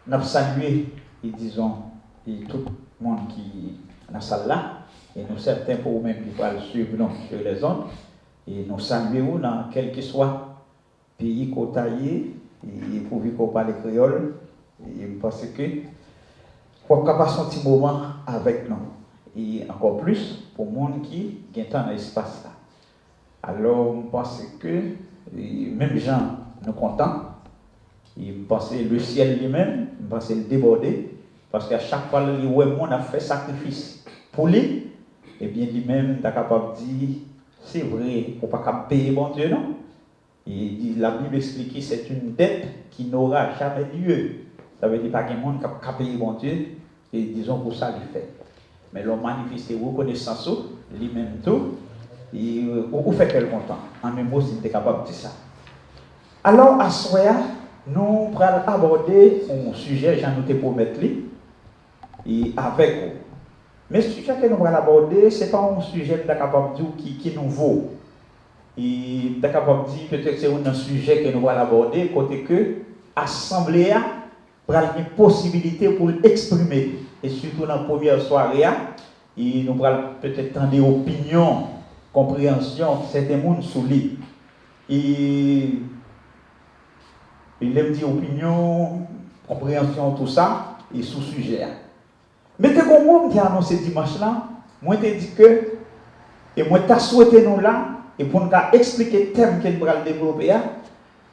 nous saluons, et disons, et tout le monde qui est dans la salle là, et nous certains pour vous-même qui vont suivre nous sur les zones, et nous saluons dans quel que soit pays qu'on taillé, et pour qu'on parle créole, et parce que pour qu'on passe un petit moment avec nous, et encore plus pour le monde qui est dans l'espace là. Alors, je pense que même les gens nous contents, je pense que le ciel lui-même, je pense qu'il est débordé, parce qu'à chaque fois que le monde a fait sacrifice pour lui, et bien lui-même est capable de dire, c'est vrai, on ne peut pas payer mon Dieu, non? Et la Bible explique que c'est une dette qui n'aura jamais lieu. Ça veut dire pas qu'il y a monde qui a payé mon Dieu, et disons pour ça, il fait. Mais l'on manifeste reconnaissance, lui-même tout, et on fait quel content. En même mot, s'il est capable de dire ça. Alors, à ce moment, nous allons aborder un sujet, j'en ai promis, et avec vous. Mais ce sujet que nous allons aborder, ce n'est pas un sujet capable de dire qui est nouveau. Et capable de dire peut-être que c'est un sujet que nous allons aborder, côté que l'Assemblée a une possibilité pour l'exprimer. Et surtout dans la première soirée, et nous allons peut-être tendre des opinions, compréhension, certains gens sous lui. Et il aime dire opinion, compréhension, tout ça, et sous-sujet. Mais que comme monde qui a annoncé dimanche là, moi je dit que, et moi je souhaité nous là, et pour nous expliquer le thème que nous allons développer,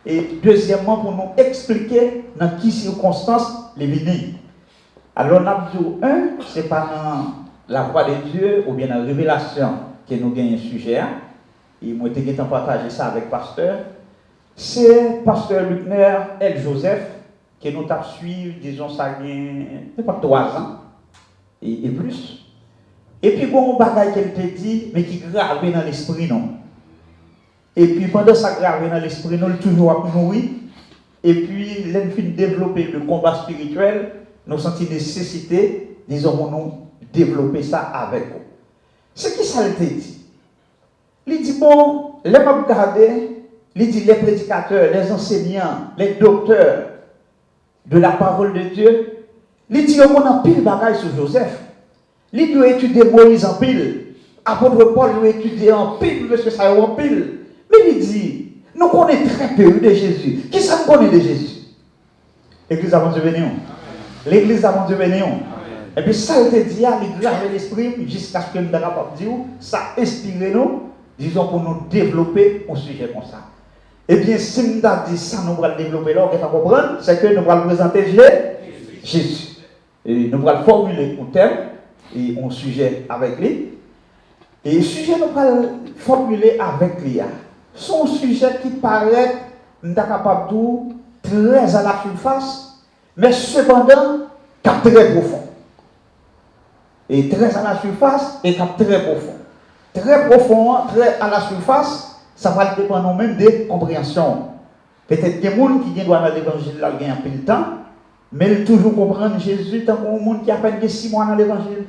et deuxièmement pour nous expliquer dans quelles circonstances les venir. Alors, nous avons dit, c'est pas dans la voix de Dieu ou bien dans la révélation que nous gagnons un sujet. Et moi, je vais partager ça avec le pasteur. C'est pasteur Luckner L. Joseph que nous avons suivi, disons, ça il pas 3 ans et plus. Et puis, bon, bagaille qu'elle te dit, mais qui grave dans l'esprit, non. Et puis, pendant ça grave dans l'esprit, nous toujours à nourrir. Et puis, l'enfin développer le combat spirituel, nous sentons nécessité, disons, nous développer ça avec vous. Ce qui ça te dit? Il dit, bon, les regarder, il dit, les prédicateurs, les enseignants, les docteurs de la parole de Dieu, il dit, on a pile bagaille sur Joseph. Il doit étudier Moïse en pile. Apôtre Paul doit étudier en pile, parce que ça est en pile. Mais il dit, nous connaissons très peu de Jésus. Qui ça nous connaît de Jésus? L'église avant Dieu béni. L'église avant Dieu béni. Et puis ça, il te dit, il grave l'esprit jusqu'à ce que nous soyons capables de dire, ça inspire nous, disons, pour nous développer un sujet comme ça. Eh bien, si nous avons dit ça, nous allons développer là, on va comprendre, c'est que nous allons présenter Jésus. Et nous allons formuler un thème et un sujet avec lui. Et le sujet nous allons formuler avec lui. C'est un sujet qui paraît, nous sommes capables de dire, très à la surface, mais cependant, très profond. Et très à la surface et très profond. Très profond, très à la surface, ça va dépendre même des compréhensions. Peut-être qu'il y a des gens qui doivent dans l'évangile là, il y a un peu de temps, mais ils toujours comprendre Jésus tant qu'il y a des gens qui a peine 6 mois dans l'évangile.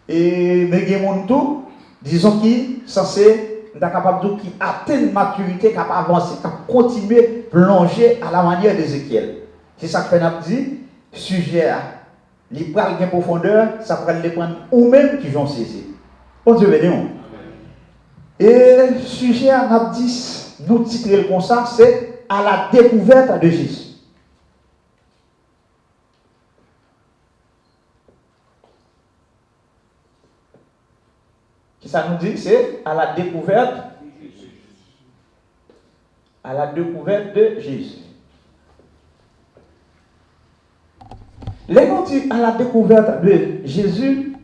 Et mais il y a des gens tout, disons qui sont censés être capables de qui atteignent maturité, capable d'avancer, capable de continuer plonger à la manière d'Ézéchiel. C'est ça que nous dit, sujet. Les bras de profondeur, ça pourrait les prendre ou même qui vont saisir. Bon Dieu béni. Et le sujet à Nab 10, nous titrons comme ça, c'est à la découverte de Jésus. Qui ça nous dit? C'est à la découverte. À la découverte de Jésus. Les gens disent à la découverte de Jésus,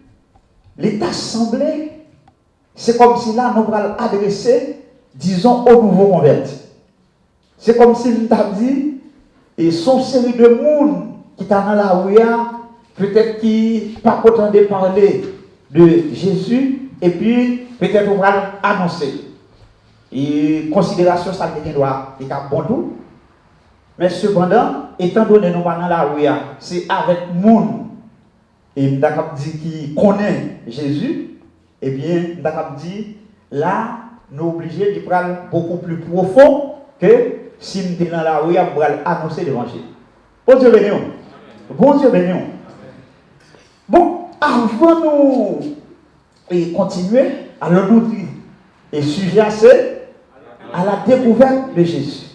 l'état semblé, c'est comme si là, nous allons adresser, disons, aux nouveaux convertis. C'est comme si nous avons dit, et son série de monde qui est dans la rue, peut-être qui n'est pas content de parler de Jésus, et puis peut-être on va annoncer. Et considération, ça doit être bon tout. Mais cependant, étant donné que nous sommes dans la rue, c'est avec monde et nous avons dit qui connaît Jésus, eh bien, nous avons dit là, nous sommes obligés de prendre beaucoup plus profond que si nous sommes dans la rue, nous allons annoncer l'évangile. Bon Dieu béni. Bon Dieu béni. Bon, avant nous et continuer, alors nous dire, et sujet c'est à la découverte de Jésus.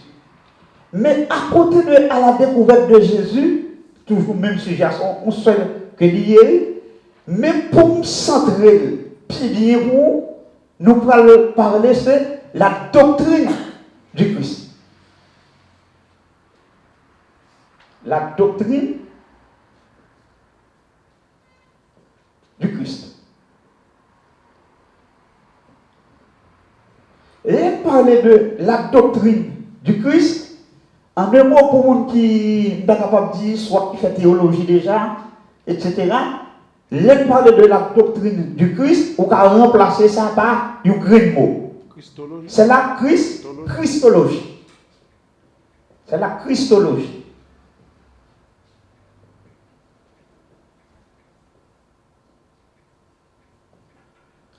Mais à côté de à la découverte de Jésus, toujours même sujet, on seul que lié, mais pour me centrer, puis bien pour nous parler, c'est la doctrine du Christ. La doctrine du Christ. Et parler de la doctrine du Christ, en un mot pour monde qui n'est pas capable de dire, soit qui fait théologie déjà, etc., les parler de la doctrine du Christ, on va remplacer ça par un grand mot. C'est la Christologie. C'est la Christologie.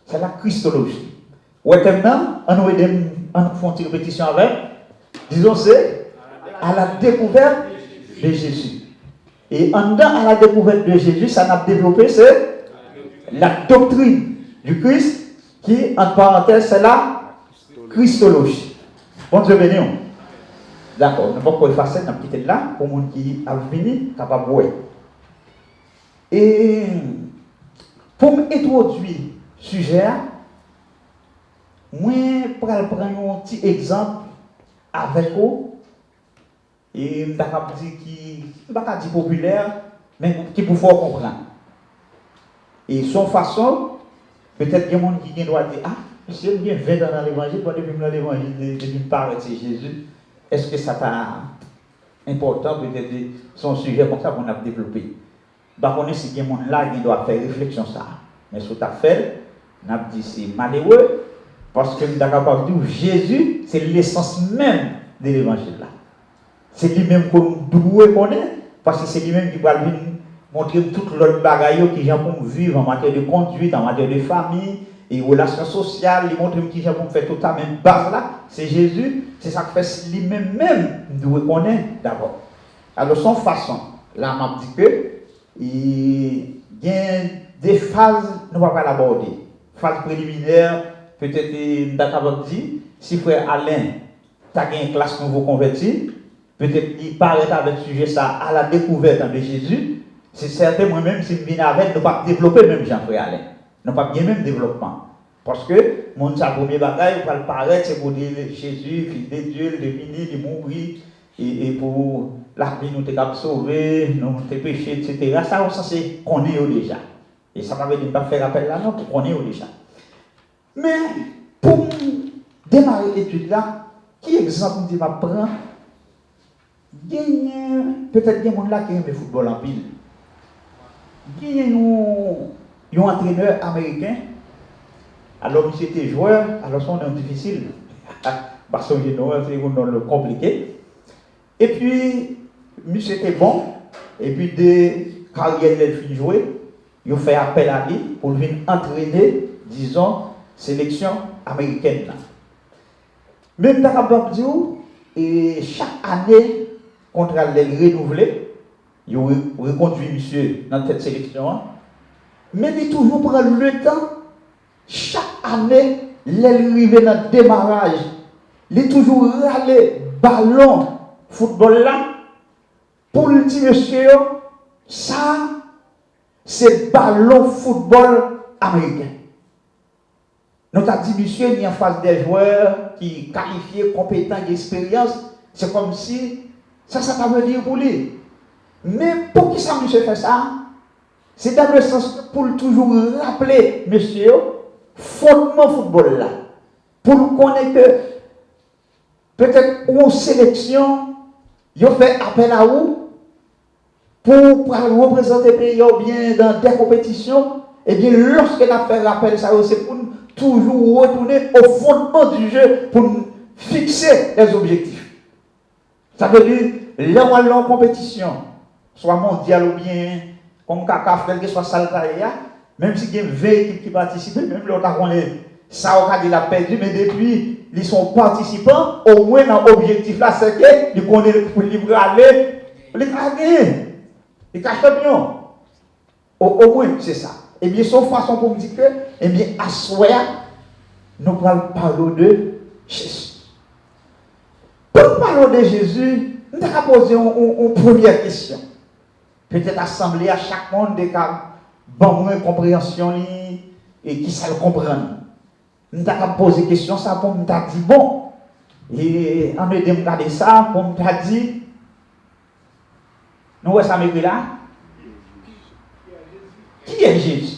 C'est la Christologie. Ouais, maintenant, on fait une répétition avec. Disons, c'est à la découverte de Jésus. Et en dedans, à la découverte de Jésus, ça n'a développé, c'est la doctrine du Christ, qui, en parenthèse, c'est la Christologie. Bon Dieu béni. D'accord, nous ne pouvons pas effacer, nous allons quitter là, pour les gens qui ont fini, capable de voir. Et pour m'introduire le sujet, moi, je vais prendre un petit exemple avec vous. Et je vais dire qui n'est pas dit populaire, mais qui vous faut comprendre. Et son façon, peut-être qu'il y a des gens qui doivent dire, ah, monsieur, bien 20 ans dans l'évangile, moi, depuis dans l'évangile, depuis me paraître c'est Jésus, est-ce que ça t'a important, peut-être son sujet comme ça qu'on a développé. Par contre, si il y a des gens là qui doivent faire réflexion ça. Mais ce que tu as fait, on a dit c'est malheureux, parce que nous sommes capables de dire Jésus, c'est l'essence même de l'évangile là. C'est lui-même qu'on doit connaître, parce que c'est lui-même qui va venir montrer toute l'autre bagaille qui vient pour vivre en matière de conduite, en matière de famille et relations sociales, il montre qui vient pour faire toute la même base là. C'est Jésus, c'est ça que fait lui-même doit connaître d'abord. Alors son façon, là m'a dit que il y a des phases nous ne pouvons pas l'aborder. Phase préliminaire, peut-être d'accord dit, si frère Alain t'as gagné une classe nouveau converti, peut-être qu'il paraît avec le sujet ça à la découverte de Jésus, c'est certain moi-même si je viens avec, ne pas développer même Jean-Frère Alain. Ne pas bien même développement. Parce que mon sa premier bagage va le paraître, c'est pour dire Jésus, fils de Dieu, il est venu, il est mort, et pour la vie nous t'es sauvé, nous t'es péché, etc. Ça, c'est qu'on est déjà. Et ça ne veut dire pas faire appel là, non, pour qu'on est déjà. Mais pour démarrer l'étude là, qui exemple dit m'apprend? Peut-être qu'il y a des gens là qui aiment le football en pile. Il y a un entraîneur américain. Alors, il était joueur, alors son nom difficile. Parce que c'est un nom compliqué. Et puis, monsieur était bon. Et puis, des carrières qu'il finit de jouer, il a fait appel à lui pour venir entraîner, disons, sélection américaine. Même dans la banque, et chaque année, contrat les renouvelé, il reconduit monsieur dans cette sélection. Mais il toujours prendre le temps, chaque année, il arrive dans le démarrage, il est toujours râlé ballon football là, pour le dire monsieur, ça, c'est ballon football américain. Nous avons dit monsieur, il y a en face des joueurs qui qualifiés, compétents, d'expérience, c'est comme si ça veut dire pour lui. Mais pour qui ça monsieur fait ça? C'est dans le sens pour toujours rappeler monsieur, fondement football là. Pour connaître que peut-être une sélection, il fait appel à vous pour représenter le pays bien dans des compétitions. Et bien lorsque a fait appel ça, c'est pour toujours retourner au fondement du jeu pour fixer les objectifs. Ça veut dire, là où on est en compétition, soit mondiale ou bien, comme Kaka, quel que soit Saltaïa, même si il y a 20 équipes qui participent, même l'autre on est, ça il a perdu, mais depuis, ils sont participants, au moins dans l'objectif là, c'est qu'ils connaissent pour aller, les gagner. Il cache bien. Au moins, c'est ça. Eh bien, son façon pour me dire que, eh bien, à soir, nous allons parler de Jésus. Pour parler de Jésus, nous allons poser une première question. Peut-être assembler à chaque monde des cas, bon, une compréhension et qui ça le comprend. Nous allons poser question ça pour nous dire bon, et en aidant me regarder ça pour me dire, nous voyons ça mais là. Qui est Jésus?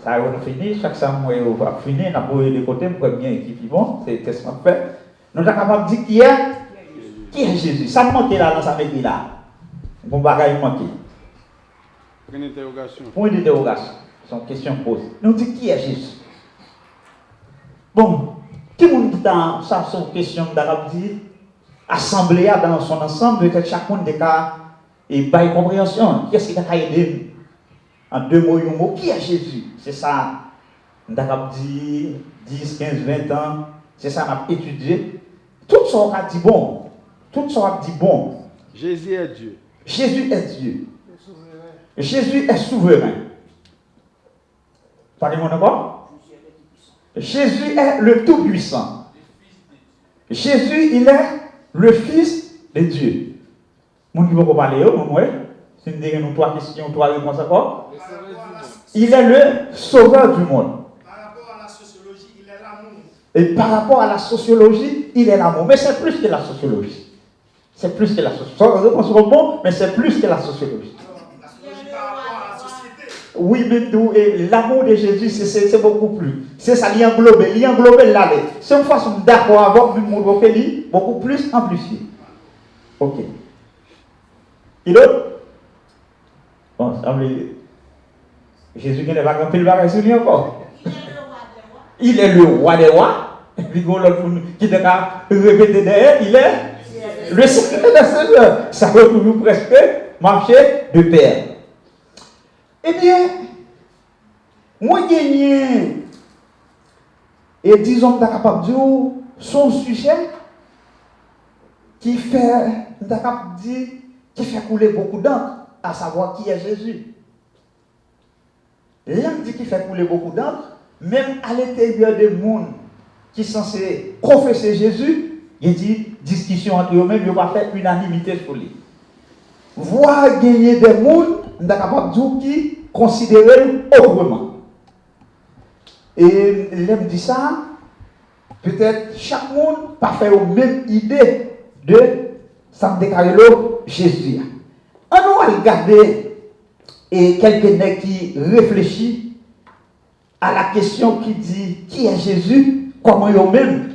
Ça on a fini, chaque samedi on va finir, on a posé les côtés, pour bien équipement, c'est qu'est-ce qu'on fait. Nous sommes capables de dire qui est Jésus. Ça manque là dans sa métier là. Bon bagage manque. Point d'interrogation. Point d'interrogation. C'est une question posée. Nous disons qui est Jésus. Bon, qui monde qui dans ça c'est une question d'arabe dit assemblée dans son ensemble peut-être chaque monde des cas et par compréhension. Qu'est-ce qui a aidé en deux mots, un mot, qui est Jésus? C'est ça. Nous avons dit 10, 15, 20 ans. C'est ça qu'on a étudié. Tout ça on a dit bon. Tout ça on a dit bon. Jésus est Dieu. Jésus est Dieu. Jésus est souverain. Parlez-moi encore. Jésus est le Tout-Puissant. Jésus, il est le Fils de Dieu. Mon niveau pour parler, si nous disons trois questions, trois réponses encore. Il est le sauveur du monde. Par rapport à la sociologie, il est l'amour. Et par rapport à la sociologie, il est l'amour. Mais c'est plus que la sociologie. C'est plus que la sociologie. Réponse bon, mais c'est plus que la sociologie. La sociologie par rapport à la société. Oui, mais tout, et l'amour de Jésus, c'est beaucoup plus. C'est ça, il englobe là. C'est une façon d'accord avec le monde beaucoup plus amplifié. Ok. Et l'autre? Bon, ça veut dire, Jésus n'est pas grand-pile bagage sur lui encore. Il est le roi des rois. Et puis, l'autre qui est répété derrière, il est le Seigneur des seigneurs. Ça veut toujours presque marcher de pair. Eh bien, moi, gagné, et disons, que capable de dire son sujet qui fait, capable de dire, qui fait couler beaucoup d'encre, à savoir qui est Jésus. L'homme dit qu'il fait couler beaucoup d'encre, même à l'intérieur des mondes qui sont censés confesser Jésus, il dit discussion entre eux-mêmes, il va faire unanimité sur lui. Voir gagner des mondes, on est capable de dire qui considérer autrement. Et l'homme dit ça, peut-être chaque monde pas fait la même idée de Santecarelo Jésus. On va regarder et quelqu'un qui réfléchit à la question qui dit qui est Jésus, comment eux-mêmes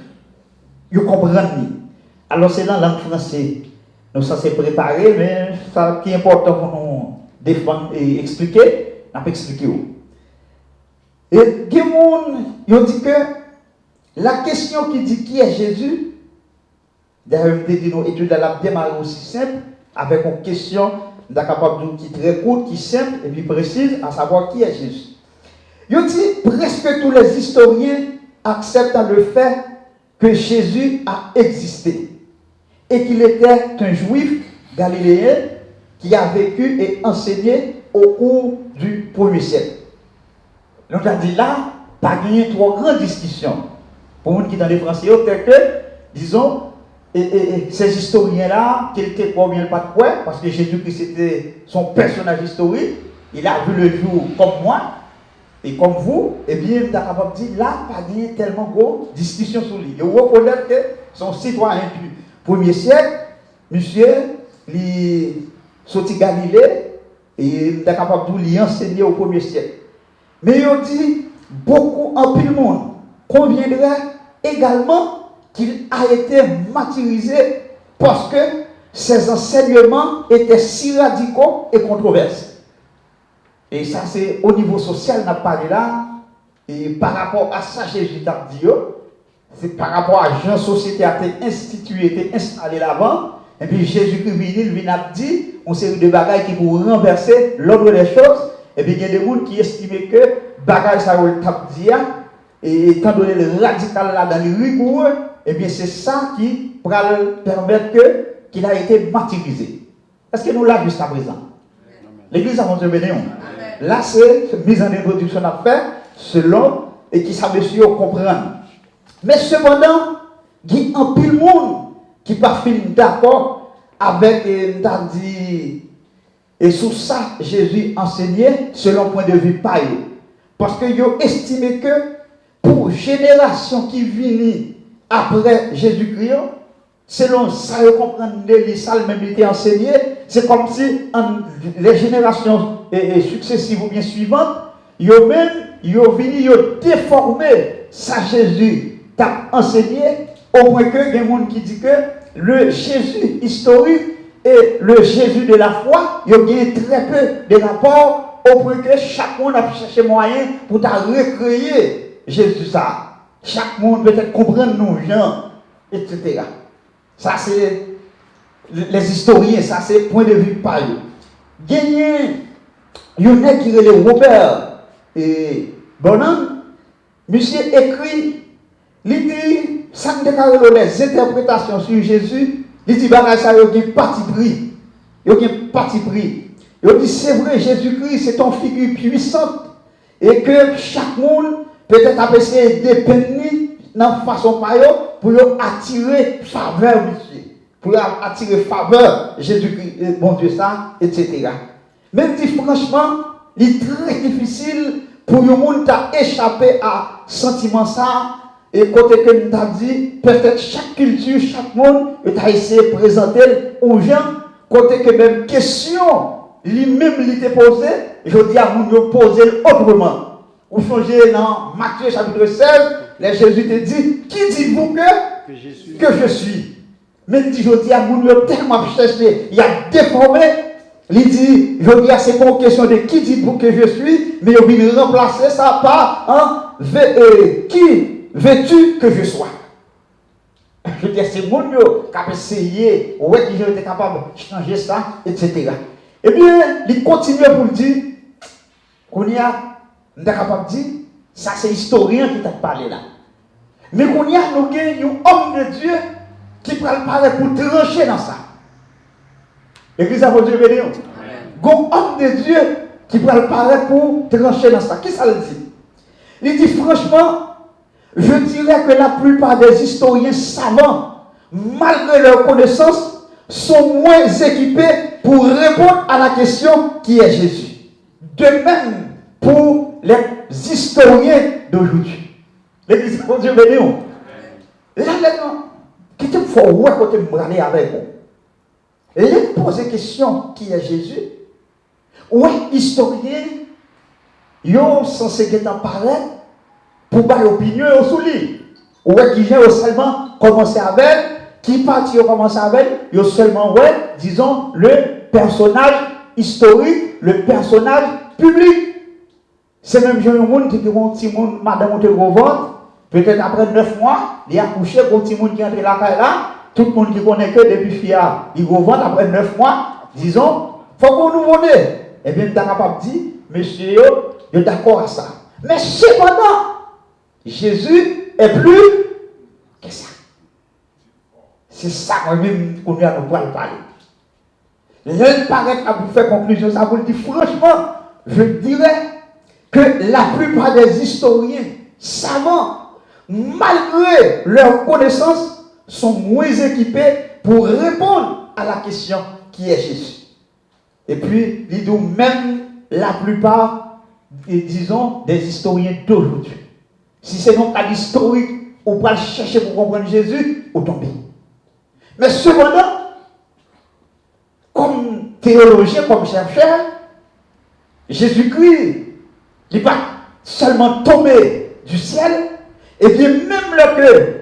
ils comprennent. Alors c'est dans la langue française. Nous sommes censés préparer, mais ça qui est important pour nous défendre et expliquer, on peut expliquer. Et ils ont dit que la question qui dit qui est Jésus, d'ailleurs, nous dit nos études la démarrer aussi simple, avec une question capable qui est très courte, qui est simple et puis précise, à savoir qui est Jésus. Ils ont dit presque tous les historiens acceptent le fait que Jésus a existé et qu'il était un juif galiléen qui a vécu et enseigné au cours du 1er siècle. Donc, on a dit là, pas gagné trop grande discussion. Pour nous qui dans les Français, tel que, disons, et ces historiens-là, qu'ils étaient quoi bien pas de quoi, parce que Jésus-Christ était son personnage historique, il a vu le jour comme moi, et comme vous, et bien, on a capable de dire, là, pas gagné tellement gros discussion sur lui. Et vous reconnaissez que son citoyen du 1er siècle, monsieur, il sorti Galilée, et on est capable de lui enseigner au 1er siècle. Mais il a dit, beaucoup en pile monde conviendrait également qu'il a été martyrisé parce que ses enseignements étaient si radicaux et controversés. Et ça, c'est au niveau social, on a parlé là, et par rapport à ça, Jésus a dit, c'est par rapport à la société a été instituée, été installée là-bas, et puis Jésus-Christ vient dit, on série de bagages qui pour renverser l'ordre des choses, et puis il y a des gens qui estiment que bagages ça va dit, et étant donné le radical là dans le rigoureux, et bien c'est ça qui va permettre qu'il a été martyrisé. Est-ce que nous l'avons jusqu'à présent? L'église a montré béni. Là, c'est mise en introduction à faire selon et qui savait si on comprendre. Mais cependant, il y a un pile monde qui pas fin d'accord avec dit et sur ça Jésus enseignait selon point de vue païen. Parce que ils ont estimé que pour génération qui vient après Jésus-Christ, selon ça, ils comprennent les salles même été enseigné, c'est comme si les générations successives ou bien suivantes, ils ont venu déformer ça Jésus t'a enseigné, au point que il y a des gens qui disent que le Jésus historique et le Jésus de la foi, il y a très peu de rapports, au point que chaque monde a cherché moyen pour recréer Jésus ça. Chaque monde peut-être comprendre nos gens, etc. Ça c'est les historiens, ça c'est point de vue par eux. Gagné, il y en a qui relève Robert et Bonham, monsieur écrit, il dit, ça ne déclare les interprétations sur Jésus, il dit, bah ça, il y a un parti pris. Il y a un parti pris. Il dit, c'est vrai, Jésus-Christ, c'est une figure puissante, et que chaque monde peut-être a essayé de dépendre dans façon pour attirer faveur, monsieur. Pour attirer faveur, Jésus-Christ, bon Dieu, ça, etc. Même si franchement, il est très difficile pour le monde d'échapper à ce sentiment ça. Et côté que nous avons dit, peut-être chaque culture, chaque monde, a essayé de présenter aux gens, côté que même question, lui-même il était posé, je dis à vous poser autrement. Vous changez dans Matthieu chapitre 16, les Jésus te dit, qui dites-vous que je suis? Mais il dit, je dis à vous tellement cherché, il a déformé, il dit, je dis à c'est pas une question de qui dites-vous que je suis, mais il vient remplacer ça par qui veux-tu que je sois? Je dis, c'est mon qui a essayé, ouais, qui été capable de changer ça, etc. Et bien, il continue pour le dire, qu'on y a, on est capable de dire, ça c'est historien qui t'a parlé là. Mais qu'on y a, nous avons un homme de Dieu qui peut parler pour trancher dans ça. L'église a Dieu béni. Un homme de Dieu qui peut parler pour trancher dans ça. Qui ça le dit? Il dit franchement, je dirais que la plupart des historiens savants, malgré leur connaissance, sont moins équipés pour répondre à la question qui est Jésus. De même pour les historiens d'aujourd'hui. L'église de Dieu béni. Là, qui te faut ouais quand tu me parles avec vous. Les poser question qui est Jésus. Ouais, historien, ils sont censés en parler pour avoir l'opinion sur lui. Ouais, qui vient seulement commencer avec, qui partit commencer avec, ils ont seulement, ouais, disons, le personnage historique, le personnage public. C'est même un monde qui dit, petit monde, madame, on te revend, peut-être après 9 mois, il a accouché, un petit monde qui entre là, tout le monde qui connaît que depuis FIA, il revend après 9 mois, disons, il faut qu'on nous vende. Eh bien, tu es capable de dire, monsieur, je suis d'accord à ça. Mais cependant, Jésus est plus que ça. C'est ça moi-même qu'on vient nous parler. L'un paraît à vous faire conclusion, ça vous le dit franchement, je dirais que la plupart des historiens savants, malgré leur connaissance, sont moins équipés pour répondre à la question qui est Jésus. Et puis, ils disent même la plupart, disons, des historiens d'aujourd'hui. Si c'est donc à l'historique, on va chercher pour comprendre Jésus, au tomber. Mais cependant, comme théologien, comme chercheur, Jésus-Christ, il n'est pas seulement tombé du ciel, et bien même que,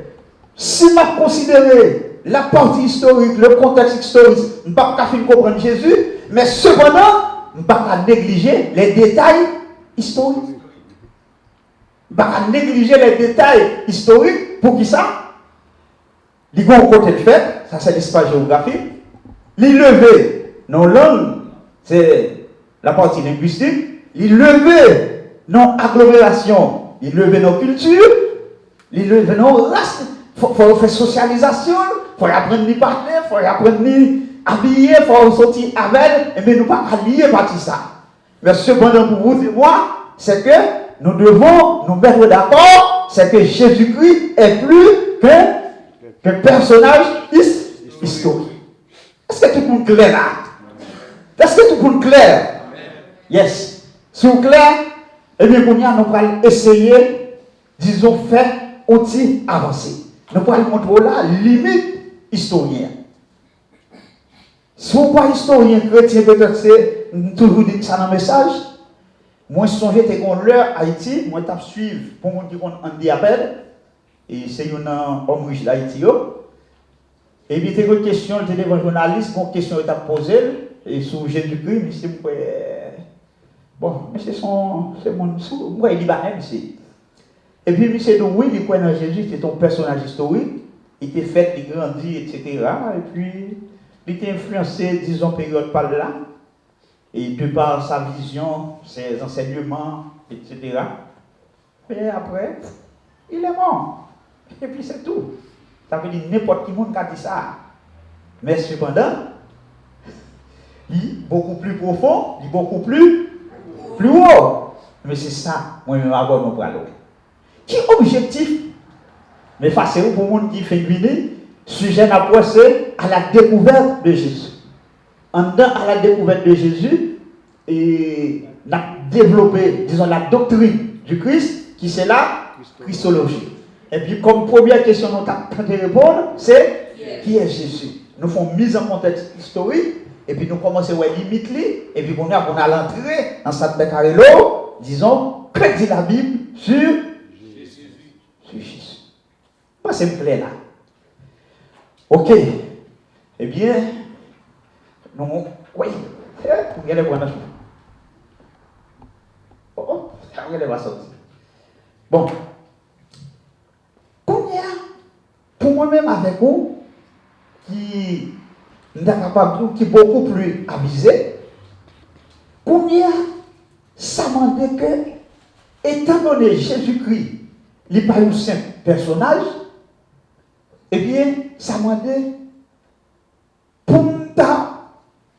si m'a considéré la partie historique, le contexte historique, je ne peux pas comprendre Jésus, mais cependant, je ne peux pas négliger les détails historiques. Je ne peux pas négliger les détails historiques pour qui ça? Les grands côtés de fait, ça c'est l'espace géographique. Les levés, nos langues, c'est la partie linguistique. Les levés, nos agglomérations, les levés, nos cultures, les levés, nos races. Il faut faire socialisation, il faut apprendre à parler, il faut apprendre habillé, il faut sortir avec, mais nous pas habillés par tout ça. Mais cependant, pour vous et moi, c'est que nous devons nous mettre d'accord, c'est que Jésus-Christ est plus qu'un personnage historique. Est-ce que tout le monde est clair là? Est-ce que tout le monde est clair? Yes. Si vous êtes clair, eh bien, nous allons essayer, disons, faire outil avancé. Nous allons montrer la limite historienne. Si vous pas historien chrétien, peut-être c'est toujours dit ça dans le message. Moi, je songe que dans l'heure Haïti, moi, je suivre pour mon qui on diabète, et c'est un homme riche d'Haïti. Et puis, il y a une question, il y a un journaliste, une question que tu as posée, et sur Jésus-Christ, mais c'est bon, mais c'est mon. Moi, il dit, bah, monsieur. Et puis, monsieur, donc, oui, il croit dans Jésus, c'est ton personnage historique, il était fait, il grandit, etc. Et puis, il était influencé, disons, période par là, et de par sa vision, ses enseignements, etc. Et après, il est mort. Et puis, c'est tout. Ça veut dire n'importe qui monde qui a dit ça. Mais cependant, il est beaucoup plus profond, il est beaucoup plus haut. Mais c'est ça, moi-même, avant nous parlons. Qui est objectif? Mais face à vous, pour le monde qui fait venir, sujet d'approcher à la découverte de Jésus. En dedans, à la découverte de Jésus, et on a développé, disons, la doctrine du Christ, qui c'est la Christologie. Et puis, comme première question nous avons de répondre, c'est qui est Jésus? Nous faisons mise en contexte historique, et puis nous commençons à limiter, et puis on a l'entrée dans cette carré-là, disons, que dit la Bible sur Jésus. Sur Jésus. Pas ça me plaît là. Ok. Eh bien, nous, oui, regardez moi dans oh, regardez moi sortir. Bon. Pour moi-même avec vous, qui est beaucoup plus avisé, ça m'a dit que, étant donné Jésus-Christ, il n'est pas un simple personnage, eh bien, ça m'a dit, pour nous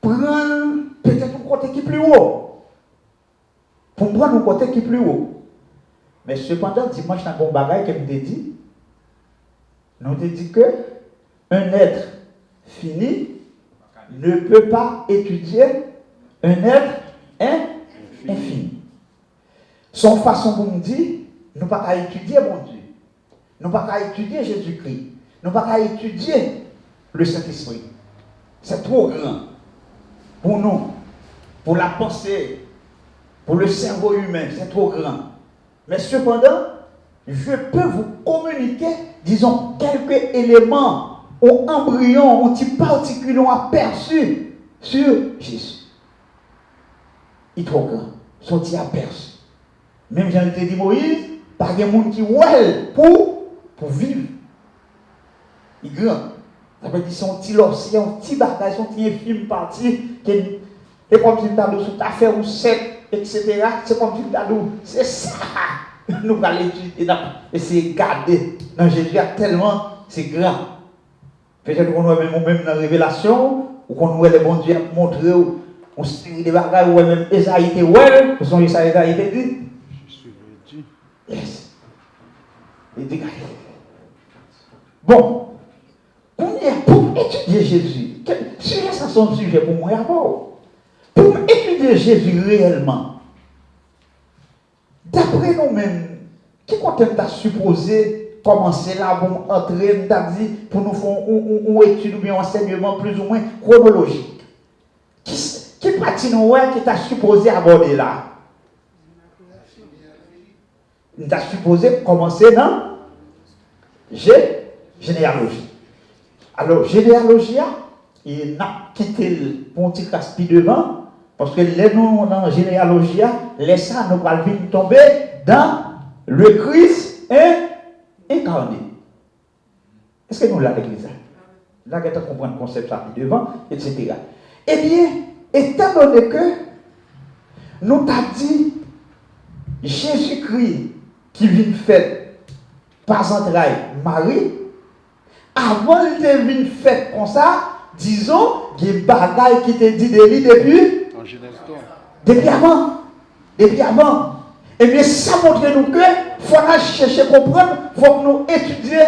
prendre peut-être un côté qui est plus haut. Pour prendre un côté qui est plus haut. Mais cependant, dimanche, dans un bagage que je me dit, nous te dit que un être fini ne peut pas étudier un être infini. Son façon pour nous dire, nous ne pouvons pas étudier mon Dieu. Nous ne pouvons pas étudier Jésus-Christ. Nous ne pouvons pas étudier le Saint-Esprit. C'est trop grand pour nous, pour la pensée, pour le cerveau humain. C'est trop grand. Mais cependant, je peux vous communiquer, disons, quelques éléments ou embryons, ou petits particules aperçus sur Jésus. Il est trop grand. Sont aperçus. Même j'en ai dit Moïse, pas de monde qui ouais pour vivre. Il est grand. Ça veut dire son petit lorcier, un petit bagage, son petit infime parti, c'est comme si tu as sous ta faire ou sec, etc. C'est comme si tu as c'est ça. Nous allons étudier, essayer de garder. Dans Jésus, tellement c'est grand. Peut-être qu'on voit même dans la révélation, ou qu'on voit les bons dieux montrer, on se dit des bagages, ou même Esaïe était ouais, ou son Esaïe était dit. Je suis Dieu. Yes. Il dit, bon, pour étudier Jésus, c'est ça son sujet pour moi d'abord. Pour étudier Jésus réellement, d'après nous-mêmes, qui compte t'a supposé commencer là pour entrer, t'a dit pour nous faire une étude ou bien un enseignement plus ou moins chronologique. Qui partie nous qui t'a supposé aborder là? T'a supposé commencer dans généalogie. Alors généalogie, il n'a quitté le petit caspi devant. Parce que les noms dans la généalogie, les ça nous va tomber dans le Christ incarné. Est-ce que nous l'avons l'église? Là, vous comprenez le concept ça devant, etc. Eh bien, étant donné que nous t'avons dit Jésus-Christ qui vient fait par entrailles Marie, avant de venir fait comme ça, disons, il y a des bagailles qui te dit de lui En Genèse 3. depuis avant. Depuis avant. Et bien, ça montre nous que il faut chercher à comprendre, il faut que nous étudier,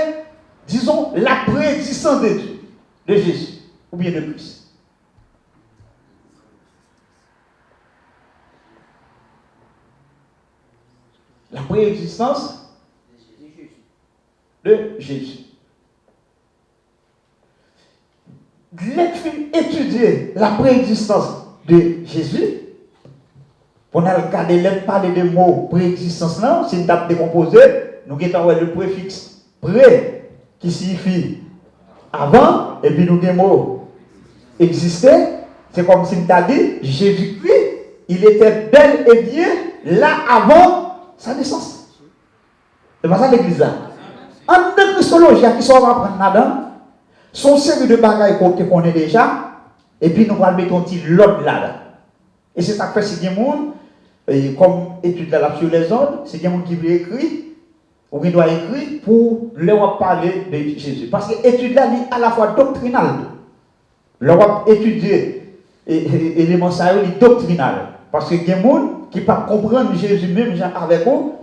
disons, la préexistence de Dieu, de Jésus, ou bien de Christ. La préexistence de Jésus. Étudier la préexistence de Jésus, on a regardé l'aide parler des mots préexistence là, c'est une table décomposée, nous avons le préfixe pré qui signifie avant, et puis nous avons le mot exister, c'est comme si nous avons dit Jésus-Christ, il était bel et bien là avant sa naissance. C'est pas ça l'église là. En de Christologie, qui sont apprendre là-dedans, sont série de bagailles qu'on connaît déjà, et puis nous allons mettre un petit l'autre là-dedans. Et c'est ça que fait si des gens, comme étude là sur les ondes, c'est des gens qui veulent écrire, ou qui doivent écrire pour leur parler de Jésus. Parce que l'étude là est à la fois doctrinale. Leur étudier l'élément ça est doctrinal. Parce que des gens qui ne peuvent pas comprendre Jésus même avec vous,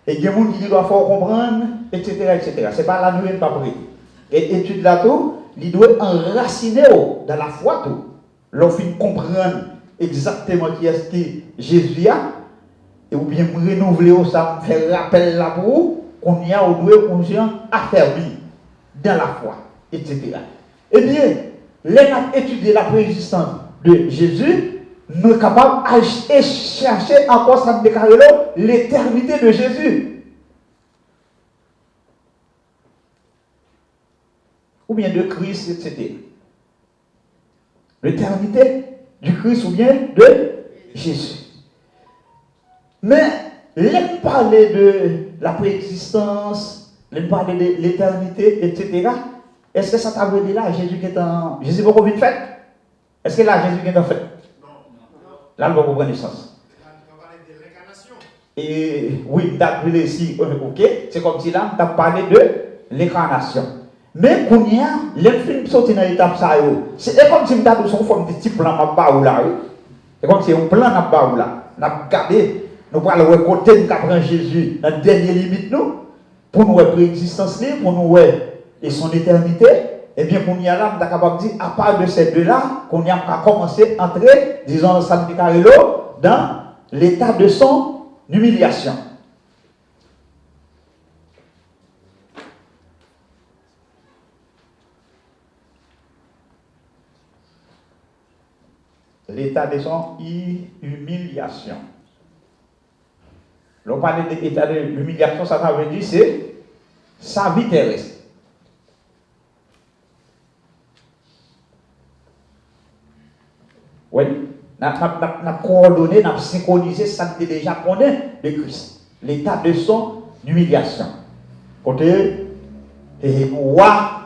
et des gens qui doivent faire comprendre, etc. etc. Ce n'est pas la nouvelle pas pris. Et étude là tout, il doit enraciner dans la foi tout. L'on finit comprendre exactement qui est-ce que Jésus a, et ou bien renouveler ça, me faire rappel là pour qu'on y a au doigt conscient affermi dans la foi, etc. Eh bien, les étudier la préexistence de Jésus, nous sommes capables de chercher encore ça déclarer l'éternité de Jésus. Ou bien de Christ, etc. L'éternité du Christ ou bien de Jésus. Mais, l'aime parler de la préexistence, l'aime parler de l'éternité, etc. Est-ce que ça t'a veut dire là, Jésus qui est en... Jésus va combien de fête? Est-ce que là, Jésus qui est en fête? Non. Là, il va comprendre le sens. On va parler de l'incarnation. Et oui, t'as vu ici, ok, c'est comme si là, t'as parlé de l'incarnation. Mais quand il y a, les films sortent dans l'étape ça, c'est comme si nous son forme de petit plan à bas ou là. C'est comme si un plan à bas ou là. Nous avons regardé, nous allons récolter, nous avons Jésus dans la dernière limite, nous, pour nous préexistence, pour nous et son éternité. Et bien, qu'on y a là, nous sommes capables de dire, à part de ces deux-là, qu'on y a commencé à entrer, disons, dans San Carlo, dans l'état de son humiliation. L'état de son humiliation. L'on parle de l'état de l'humiliation, ça veut dire c'est sa vie terrestre. Oui, nous avons coordonné, nous avons synchronisé ça que déjà connaît de Christ. L'état de son humiliation. Côté, roi,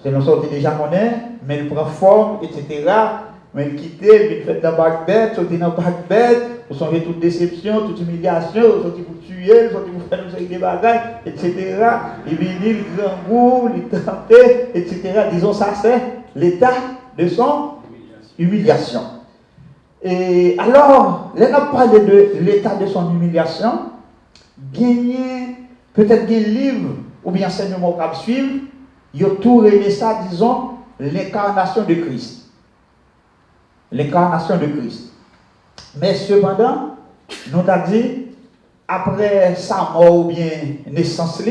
c'est nous sorti déjà connaît, mais il prend forme, etc. Mais il quitte, il fait dans Bagdad, sorti dans Bagdad, vous songez toute déception, toute humiliation, vous sortez pour tuer, vous sortez pour faire une série de bagages, etc. Il vient, le grand goût, il tente, etc. Disons ça, c'est l'état de son humiliation. Et alors, là, on a parlé de l'état de son humiliation, gagner peut-être des livres ou bien enseignements qu'on suivre, il y a tout remis ça, disons, l'incarnation de Christ. L'incarnation de Christ. Mais cependant, nous avons dit, après sa mort ou bien naissance,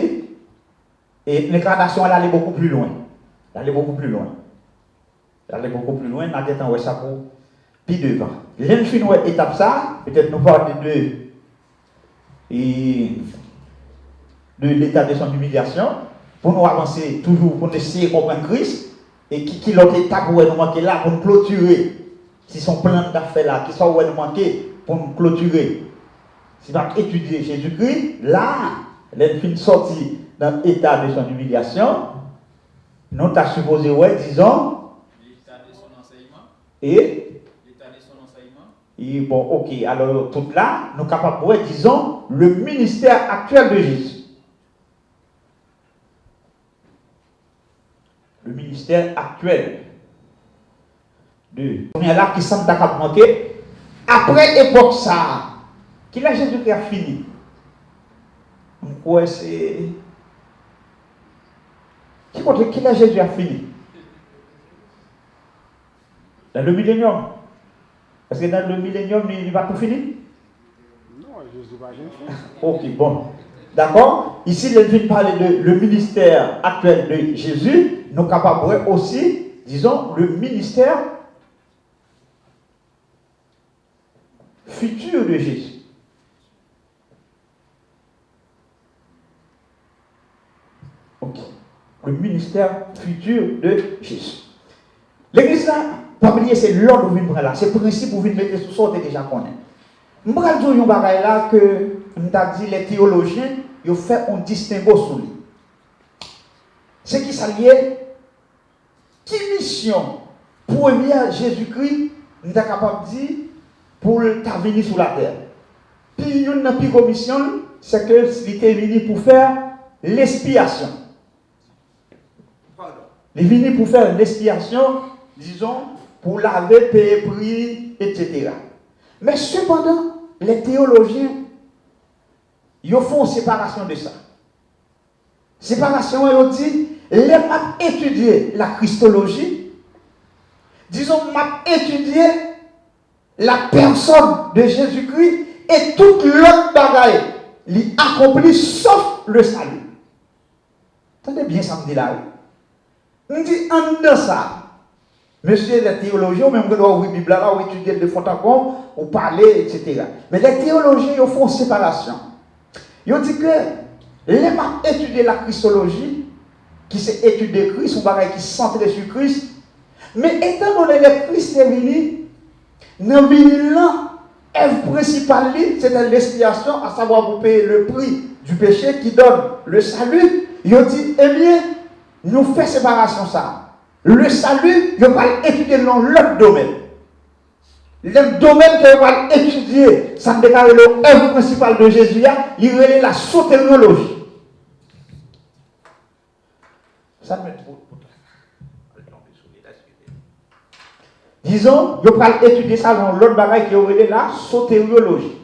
et l'incarnation elle allait beaucoup plus loin. Elle allait beaucoup plus loin. Elle allait beaucoup plus loin, nous avons dit ça pour puis devant. L'infini étape ça, peut-être nous parlons de l'état de son humiliation, pour nous avancer toujours, pour essayer de comprendre Christ, et qui l'autre étape où nous manquer là, pour nous clôturer. Si son plan d'affaires là, qui soit où nous manquer, pour nous clôturer. Si nous étudier Jésus-Christ, là, l'infini sorti dans l'état de son humiliation, nous avons supposé, disons, l'état de son enseignement. Et L'état de son enseignement. Et bon, ok, alors tout là, nous sommes capables de voir, disons, le ministère actuel de Jésus. Le ministère actuel de on est là qui semble d'accord manquer. Après époque ça, qui la Jésus-Christ a fini. Ouais, c'est qui la Jésus a fini. Dans le millénium. Parce que dans le millénium, il va tout finir. Non, Jésus va rien faire. Ok, bon. D'accord. Ici, il vient parler de le ministère actuel de Jésus. Nous capables aussi, disons, le ministère futur de Jésus. Ok. Le ministère futur de Jésus. L'église là, pas oublier, c'est l'ordre que vous venez là. C'est le principe que vous venez mettre sous sorte déjà connaître. Je vais vous dire un bagage là que nous avons dit les théologiens, ils ont fait un distinguo sur lui. C'est qui ça lié? Qui mission première Jésus-Christ, nous sommes capables de dire, pour venir sur la terre? Puis une autre mission, c'est que il était venu pour faire l'expiation. Il est venu pour faire l'expiation, disons, pour laver, payer prix, etc. Mais cependant, les théologiens, ils font une séparation de ça. Séparation, ils ont dit, les m'a étudié la Christologie, disons, m'a étudié la personne de Jésus-Christ et toute l'autre bagaille, l'y accompli sauf le salut. Attendez bien ça me dit là. On dit en dedans ça. Monsieur les théologiens, même que nous avons la Bible là, ou étudier de fond en comble, ou parler, etc. Mais les théologiens, ils font séparation. Ils ont dit que les m'a étudié la Christologie, qui c'est étude de Christ, ou bagaille qui centré sur Christ. Mais étant donné que Christ est venu, dans le venu là, l'œuvre principale, c'était l'expiation, à savoir pour payer le prix du péché qui donne le salut. Ils ont dit, eh bien, nous faisons séparation ça. Le salut, je vais étudier dans l'autre domaine. Le domaine que je vais étudier, ça me déclare l'œuvre principale de Jésus, il relève la sotériologie. Ça me disons, je vais étudier ça dans l'autre bagaille qui relève la sotériologie.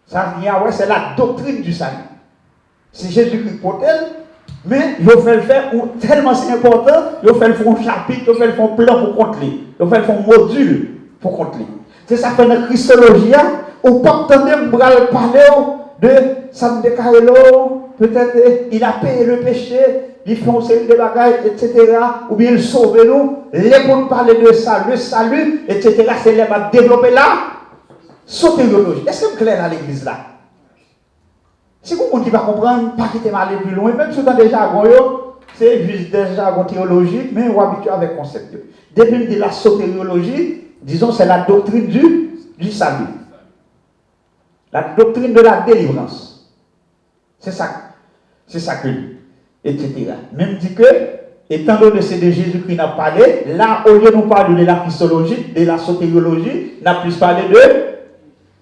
Ça vient, c'est la doctrine du salut. C'est Jésus-Christ pour elle, mais il faut le faire tellement c'est important, il faut le faire un chapitre, il faut le faire un plan pour compter, il faut le faire un module pour compter. C'est ça fait dans Christologie, ou pas entendre parler de Sam de Carlo, peut-être il a payé le péché, il fait une série de bagages, etc. Ou bien il sauve nous, les pour parler de ça, le salut, etc. C'est les va développer là, sotériologie. Est-ce que c'est clair dans l'église là? Si vous ne pas comprendre, pas quitter aller plus loin, même si vous avez déjà c'est juste des jargons théologiques, mais vous habituez avec le concept. Depuis de la sotériologie, disons, c'est la doctrine du salut. La doctrine de la délivrance. C'est ça que dit, etc. Même dit que, étant donné que c'est de Jésus qui n'a parlé, là, au lieu de nous parler de la christologie, de la sotériologie, on a plus parlé de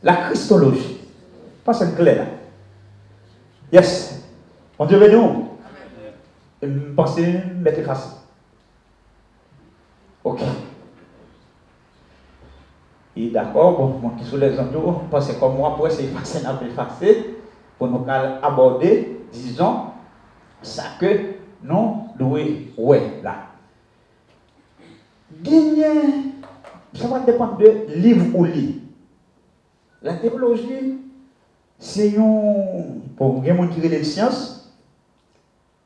la christologie. Pas c'est clair là. Yes. On Dieu béni nous. Pensez, mettez facile. Ok. Et d'accord, bon, moi qui suis les gens, pensez comme moi, pour essayer de passer un peu facile, pour nous aborder, disons, ça que nous devons, ouais, là. Ça va dépendre de livre ou livre. La théologie, c'est pour les gens qui ont les sciences,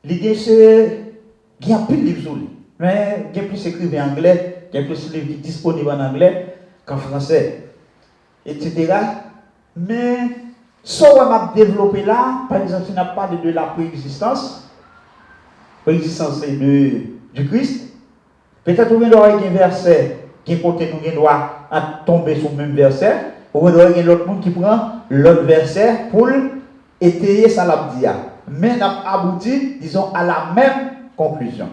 l'idée c'est qu'il y a plus de livres sur lui. Mais il y a plus écrit en anglais, il y a plus de livres qui sont disponibles en anglais qu'en français, etc. Mais ce qu'on va développer là, par exemple, si on a parlé de la préexistence du Christ, peut-être qu'on doit avoir un verset qui côté nous doit tomber sur le même verset, ou on doit avoir l'autre monde qui prend l'autre verset pour étayer ça l'abdia. Mais on a abouti, disons, à la même conclusion.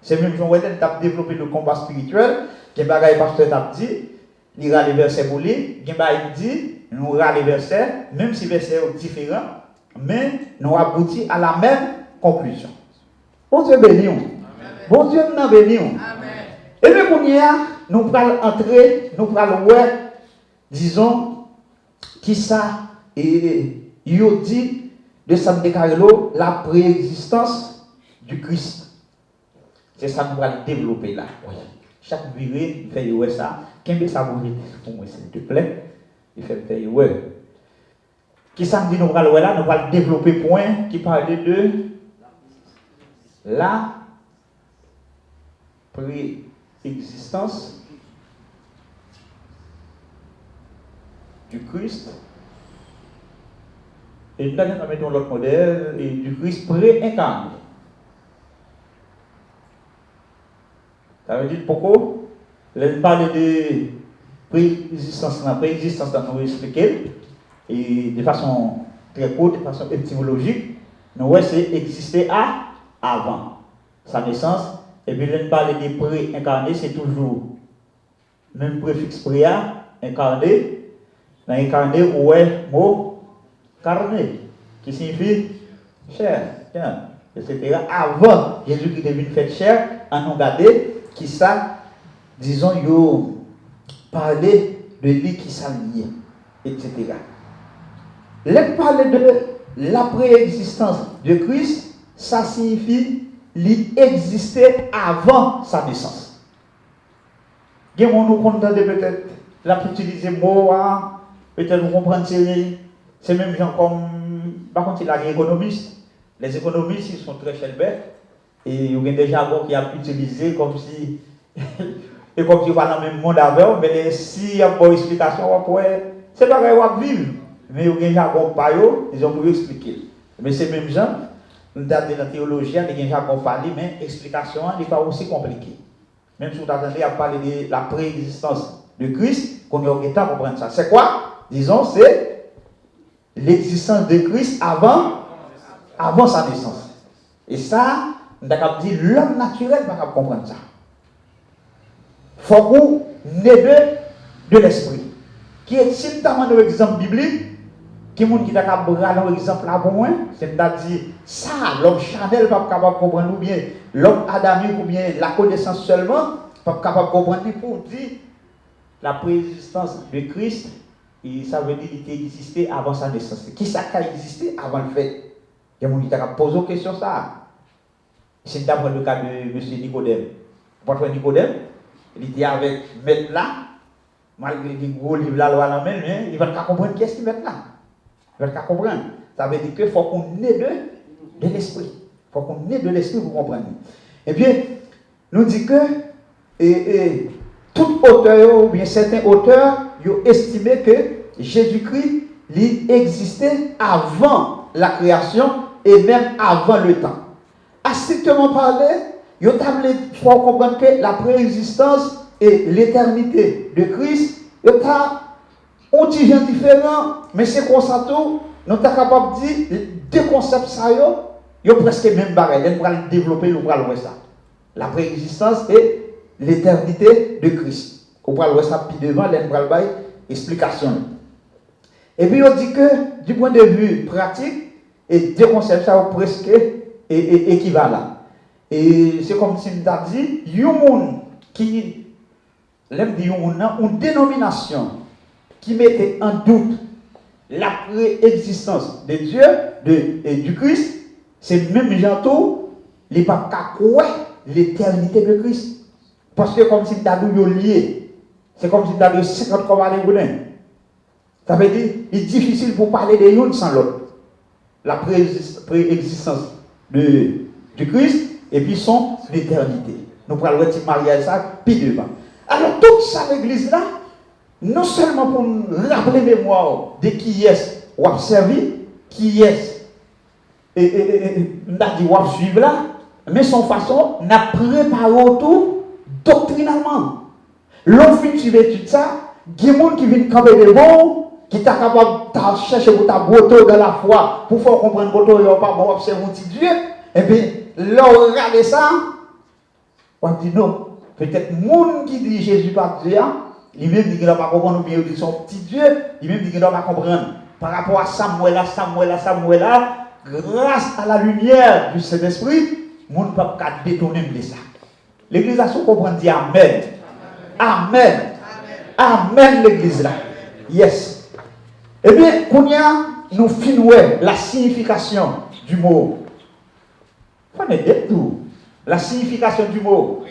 C'est même Jean Wedel qui a développé le combat spirituel, qui a pasteur a dit, il a les versets pour lui, il dit, nous avons les versets, même si les versets sont différents, mais nous abouti à la même conclusion. On se bénit. Bon Dieu nous bénit. Et puis pour nous allons entrer, nous allons voir, disons, qui ça et il dit de San Carlo la préexistence du Christ. C'est ça que nous allons développer là. Oui. Chaque virée, il fait ça. Qu'est-ce que ça vous dit pour moi, s'il te plaît? Il fait ouais. Qui ça me dit nous allons là, nous allons développer point qui parle de la préexistence du Christ. Et là, nous mettons l'autre modèle et du Christ pré-incarné. Ça veut dire pourquoi? Nous parlons de préexistence, nous expliquer et de façon très courte, de façon étymologique. Nous voyons c'est exister avant sa naissance. Et puis, nous parlons de pré-incarné, c'est toujours même préfixe préa, incarné. Dans incarné, ouais, mot carné, qui signifie chair, etc. Avant Jésus qui devient fait chair, à nous garder, qui ça, disons, yo parler de lui qui s'allie, etc. Là, parler de la préexistence de Christ, ça signifie lui exister avant sa naissance. Il y a nous comprendre peut-être, la utiliser mot, peut-être vous comprendre c'est même gens comme, par contre, il y a des économistes. Les économistes, ils sont très bêtes. Et il y a des jargons qui ont utilisé comme si, et comme si on va dans le même monde avec eux, mais s'il y a une bonne explication, c'est pas grave, on va vivre. Mais il y a des jargons pas, ils ont pu expliquer. Mais ces mêmes gens, nous avons dans la théologie, il y a des jargons parlés, mais l'explication n'est pas aussi compliquée. Même si vous attendez à parler de la préexistence de Christ, qu'on a eu temps pour comprendre ça. C'est quoi? Disons, c'est l'existence de Christ avant sa naissance. Et ça, nous avons dit l'homme naturel ne va pas comprendre ça. Il faut qu'on ait de l'esprit. Qui est simplement un exemple biblique, qui est qui a un exemple là pour moi, c'est-à-dire ça, l'homme Chanel n'est pas capable de comprendre, ou bien l'homme adamique, ou bien la connaissance seulement, pas capable de comprendre pour dire la préexistence de Christ. Et ça veut dire qu'il existait avant sa naissance. Qui ça a existé avant le fait? Il y a des gens qui ont posé une question ça. C'est d'abord le cas de M. Nicodème. Votre Nicodème, il était avec maître là, malgré les gros livres la loi la main, il va pas comprendre qu'est-ce qu'il met là. Il va pas comprendre. Ça veut dire qu'il faut qu'on ait de l'esprit. Il faut qu'on ait de l'esprit pour comprendre. Eh bien, nous dit que tout auteur, ou bien certains auteurs, ils ont estimé que Jésus-Christ il existait avant la création et même avant le temps. À strictement parler, il faut comprendre que la préexistence et l'éternité de Christ, il y a un petit gens différent, mais c'est comme ça tout, nous sommes capables de dire deux concepts, ils sont presque même barrés. Nous allons développer, nous allons voir ça. La préexistence et l'éternité de Christ. Nous allons voir ça, puis devant, nous allons voir explication. Et puis, on dit que, du point de vue pratique, et deux concepts sont presque équivalents. Et c'est comme si on a dit, il y a un monde qui, une dénomination qui mettait en doute la préexistence de Dieu, et du Christ, c'est même gens il n'est pas croire l'éternité de Christ. Parce que comme si tu as lié, c'est comme si tu as 50 comme aller boulin. Ça veut dire qu'il est difficile pour parler de l'une sans l'autre. La préexistence du Christ et puis son éternité. Nous pourrons le mariage ça, puis devant. Alors, toute ça, l'église là, non seulement pour nous rappeler mémoire de qui est ou observer, qui est, nous avons dit ou suivre là, mais son façon, n'a préparé tout doctrinalement. L'on fait suivre tout ça, il y a des gens qui viennent camper de bon, qui est capable de chercher pour ta beauté dans la foi, pour faire comprendre que tu n'as pas bon observer un petit Dieu, et bien, l'on regarde ça, on dit non. Peut-être les gens qui disent Jésus par Dieu, lui-même dit qu'il n'a pas comprendre, ou bien il dit son petit Dieu, lui-même dit qu'il n'a pas comprendre. Par rapport à Samuel, grâce à la lumière du Saint-Esprit, les gens ne peuvent pas détourner de ça. L'église a su comprendre, dit Amen. Amen. Amen, l'église là. Yes. Eh bien, qu'on y a, nous finissons la signification du mot. On est bien tout. La signification du mot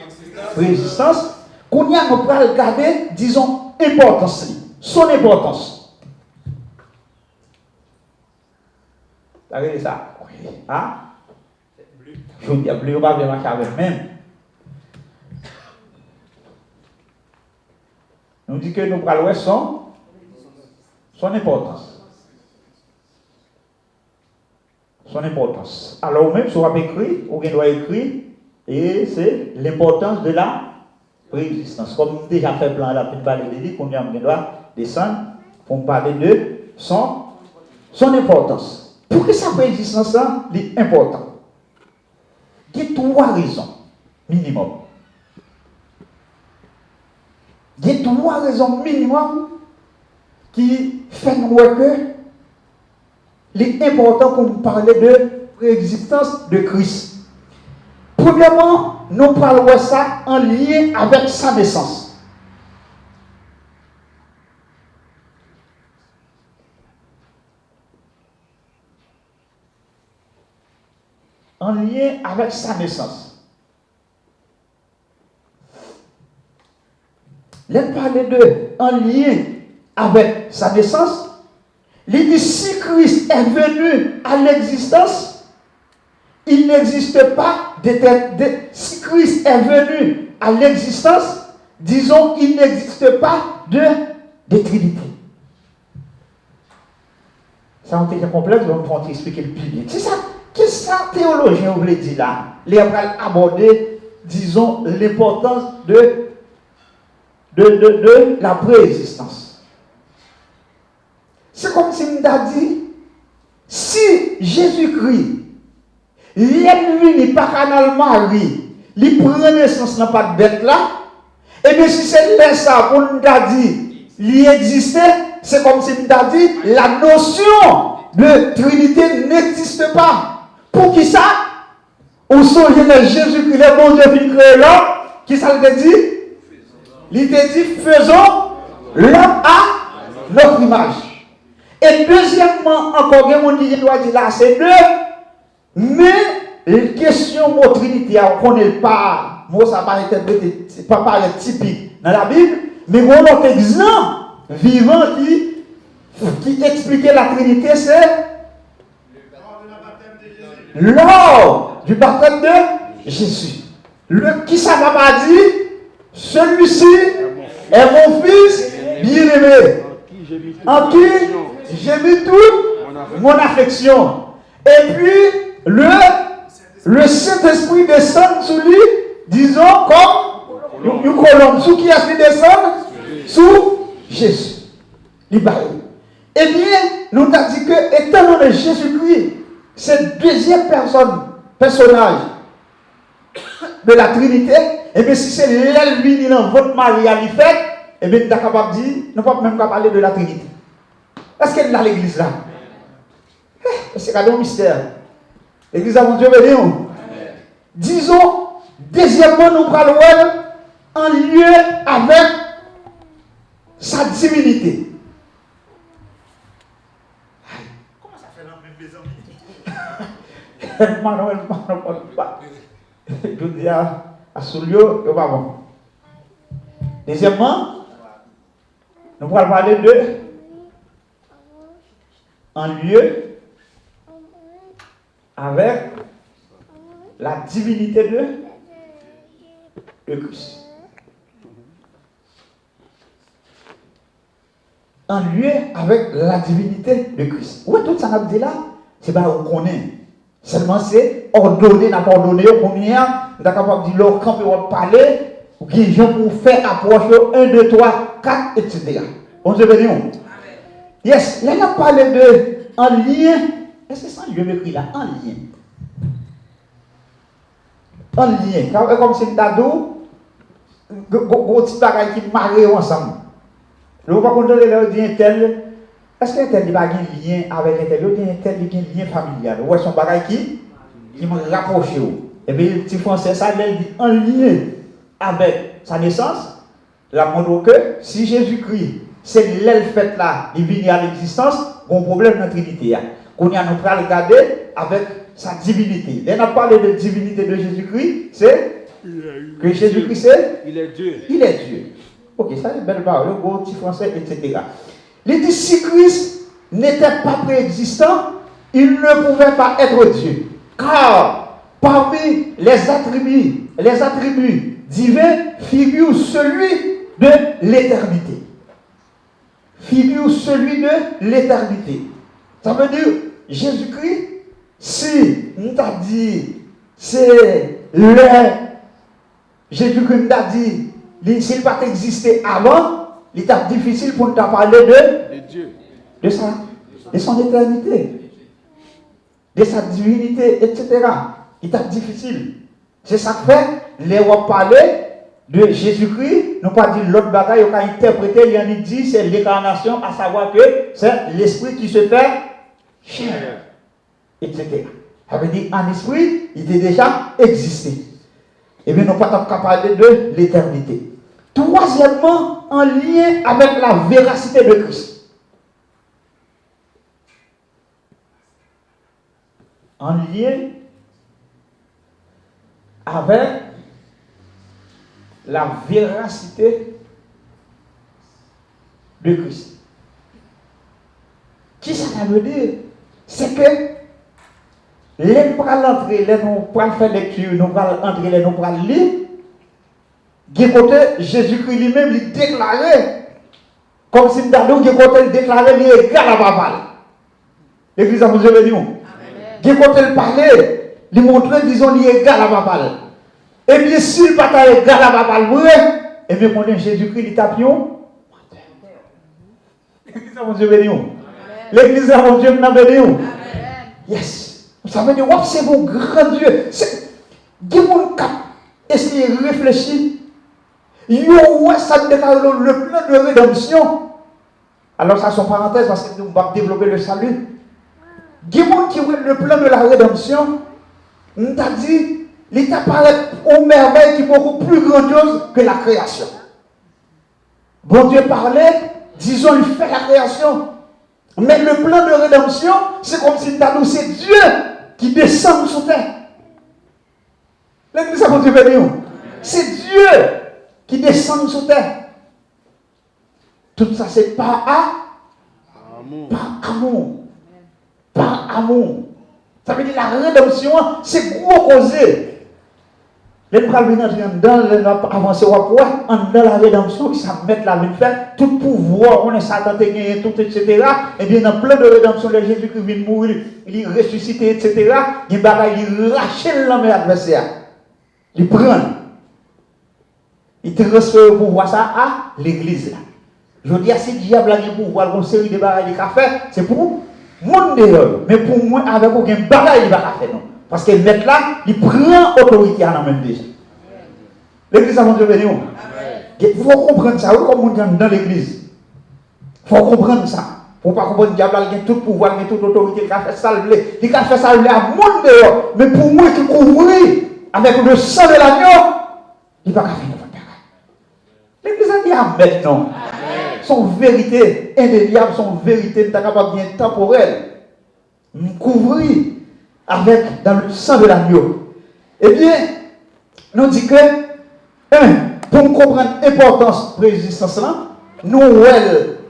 résistance. Qu'on y a, nous pourrons regarder, disons, importance. Son importance. Vous avez ça? Hein? Je vous dis, bleu, on va bien marcher avec même. Nous dit que nous parlons son importance. Son importance. Alors, même si on a écrit, on doit écrire, et c'est l'importance de la résistance. Comme nous déjà fait plan là, pour parler de lui, qu'on doit descendre pour parler de son importance. Pour que sa résistance est importante, il y a 3 raisons minimum. Il y a 3 raisons minimum qui font que il est important pour nous parler de préexistence de Christ. Premièrement, nous parlons de ça en lien avec sa naissance. En lien avec sa naissance. L'on parle de en lien avec sa naissance. Il dit si Christ est venu à l'existence, il n'existe pas si Christ est venu à l'existence, disons, il n'existe pas de Trinité. Ça a été complexe, donc on va expliquer le plus. C'est ça. Qu'est-ce que la théologien voulait dire là? Les aborder, disons, l'importance de la préexistence. C'est comme si on a dit, si Jésus-Christ, l'ennemi n'est pas canal Marie, il prend naissance dans pas de bête là, et bien si c'est là ça, pour nous a dit, il existait, c'est comme si on a dit, la notion de Trinité n'existe pas. Pour qui ça? On songe de Jésus-Christ, le bon Dieu qui crée l'homme, qui ça le dit? Il te dit, faisons l'homme à notre image. Et deuxièmement, encore, il y a doit dire là, c'est 2. Mais, les questions de Trinité, on ne connaît pas, moi ça pas interprété, c'est pas pareil typique dans la Bible, mais on a un exemple vivant qui expliquait la Trinité, c'est lors du baptême de Jésus. Qui ça m'a pas dit? Celui-ci est mon fils bien-aimé, en qui j'ai mis toute mon affection. Et puis, le Saint-Esprit descend sur lui, disons, comme une colombe. Sous qui est-ce qui descend? Sous Jésus. Et bien, nous avons dit que, étant donné Jésus-Christ, cette deuxième personnage de la Trinité, et bien si c'est l'ennemi dans votre mari à l'effet, et bien nous sommes capables de dire, nous ne pouvons même pas parler de la Trinité. Est-ce qu'elle est dans l'église là? C'est un mystère. L'église a mon Dieu béni. Disons, deuxièmement, nous parlons en lien avec sa divinité. Comment ça fait là, mes amis? Manuel, je dis à Soulio, il va bon. Deuxièmement, nous allons parler de en lieu avec la divinité de Christ. En lieu avec la divinité de Christ. Oui, tout ça n'a dit là, c'est pas on connaît. Seulement c'est ordonné, n'a pas ordonné, combien, on est capable de dire, quand on va parler, ou qui gens pour faire approche 1, 2, 3, 4, etc. On se bénit. Yes, là, on a parlé de en lien. Est-ce que c'est un lieu m'écrit là? En lien. En lien. Comme si on a deux petits bagages qui marient ensemble. Nous ne pouvons pas dire un tel. Est-ce qu'un tel n'a pas un lien avec un tel? Ou un tel qui a un lien familial? Ou est-ce un bagage qui m'a rapproché? Et bien, le petit français, ça, il dit en lien. avec sa naissance, la montre que si Jésus-Christ, c'est l'aile faite là, il vient à l'existence, on problème dans la Trinité. Qu'on y a nous le regarder avec sa divinité. Là, on a parlé de divinité de Jésus-Christ, c'est que Jésus-Christ c'est Il est Dieu. il est Dieu. Ok, ça c'est une belle parole, le gros petit français, etc. Il dit si Christ n'était pas préexistant, il ne pouvait pas être Dieu. Car parmi les attributs divins figure celui de l'éternité. Figure celui de l'éternité. Ça veut dire, Jésus-Christ, si on t'a dit, c'est le Jésus-Christ t'a dit, s'il n'a pas existé avant, il est difficile pour nous parler De Dieu. de son éternité, de sa divinité, etc. Il est difficile. C'est ça que fait, les rois parler de Jésus-Christ, nous pas dit l'autre bagaille, on a interprété, il y en a dit, c'est l'incarnation, à savoir que c'est l'esprit qui se fait chair, etc. Ça veut dire, en esprit, il était déjà existé. Et bien, nous pas parler de l'éternité. Troisièmement, en lien avec la véracité de Christ. En lien avec la véracité de Christ. Qui ça veut dire? C'est que les nous entrer, les nous faire lecture, nous entrer, les nous lire. Du côté, Jésus-Christ lui-même, il déclarait, comme si nous avions il déclarait, il est égal à Babal. L'église a vous dit, du côté, il parlait, il montrait, disons, il est égal à Babal. Et bien, s'il n'est pas égal à Babal, vrai, et bien, quand Jésus-Christ, il tape, l'église a vous dit, l'église a vous dit, yes. Ça veut dire, c'est mon grand Dieu. Dis mon cap, essayez de réfléchir. Ça déclare le plan de rédemption. Alors, ça, c'est une parenthèse parce que nous allons développer le salut. Dis mon qui voit le plan de la rédemption. On t'a dit, il t'apparaît aux merveilles qui est beaucoup plus grandiose que la création. Bon Dieu parlait, disons, il fait la création. Mais le plan de rédemption, c'est comme si c'est Dieu qui descend sur terre. L'église a Dieu béni. C'est Dieu qui descend sur terre. Tout ça, c'est par amour. Par amour. Par amour. Ça veut dire la rédemption, c'est gros causé. Les bras venir dans avancer dans la rédemption, ça met la vie de faire, tout pouvoir, on est Satan, tout, etc. Et bien, dans plein de rédemption, le Jésus qui vient mourir, il est ressuscité, etc. Il rachète l'homme adversaire. Il prend. Il transfère le pouvoir ça à l'église. Je dis, si le diable a un pouvoir, une série de bagages qu'il a fait, c'est pour le monde dehors. Mais pour moi, avec aucun bagage, il va faire non. Parce que le maître là, il prend autorité à la même déjà. L'église a Dieu béni. Il faut comprendre ça. Vous comprenez dans l'église. Il faut comprendre ça. Il ne faut pas comprendre que le diable a tout pouvoir, il a toute autorité, il a fait ça, il a fait ça à monde dehors. Mais pour moi qui couvre avec le sang de l'agneau, il ne va pas faire notre bagage. L'église a dit Amen, non. Son vérité indéniable, son vérité n'est pas capable bien temporelle. Nous couvrir avec dans le sang de l'agneau. Eh bien, nous dit que, pour comprendre l'importance de l'existence là, nous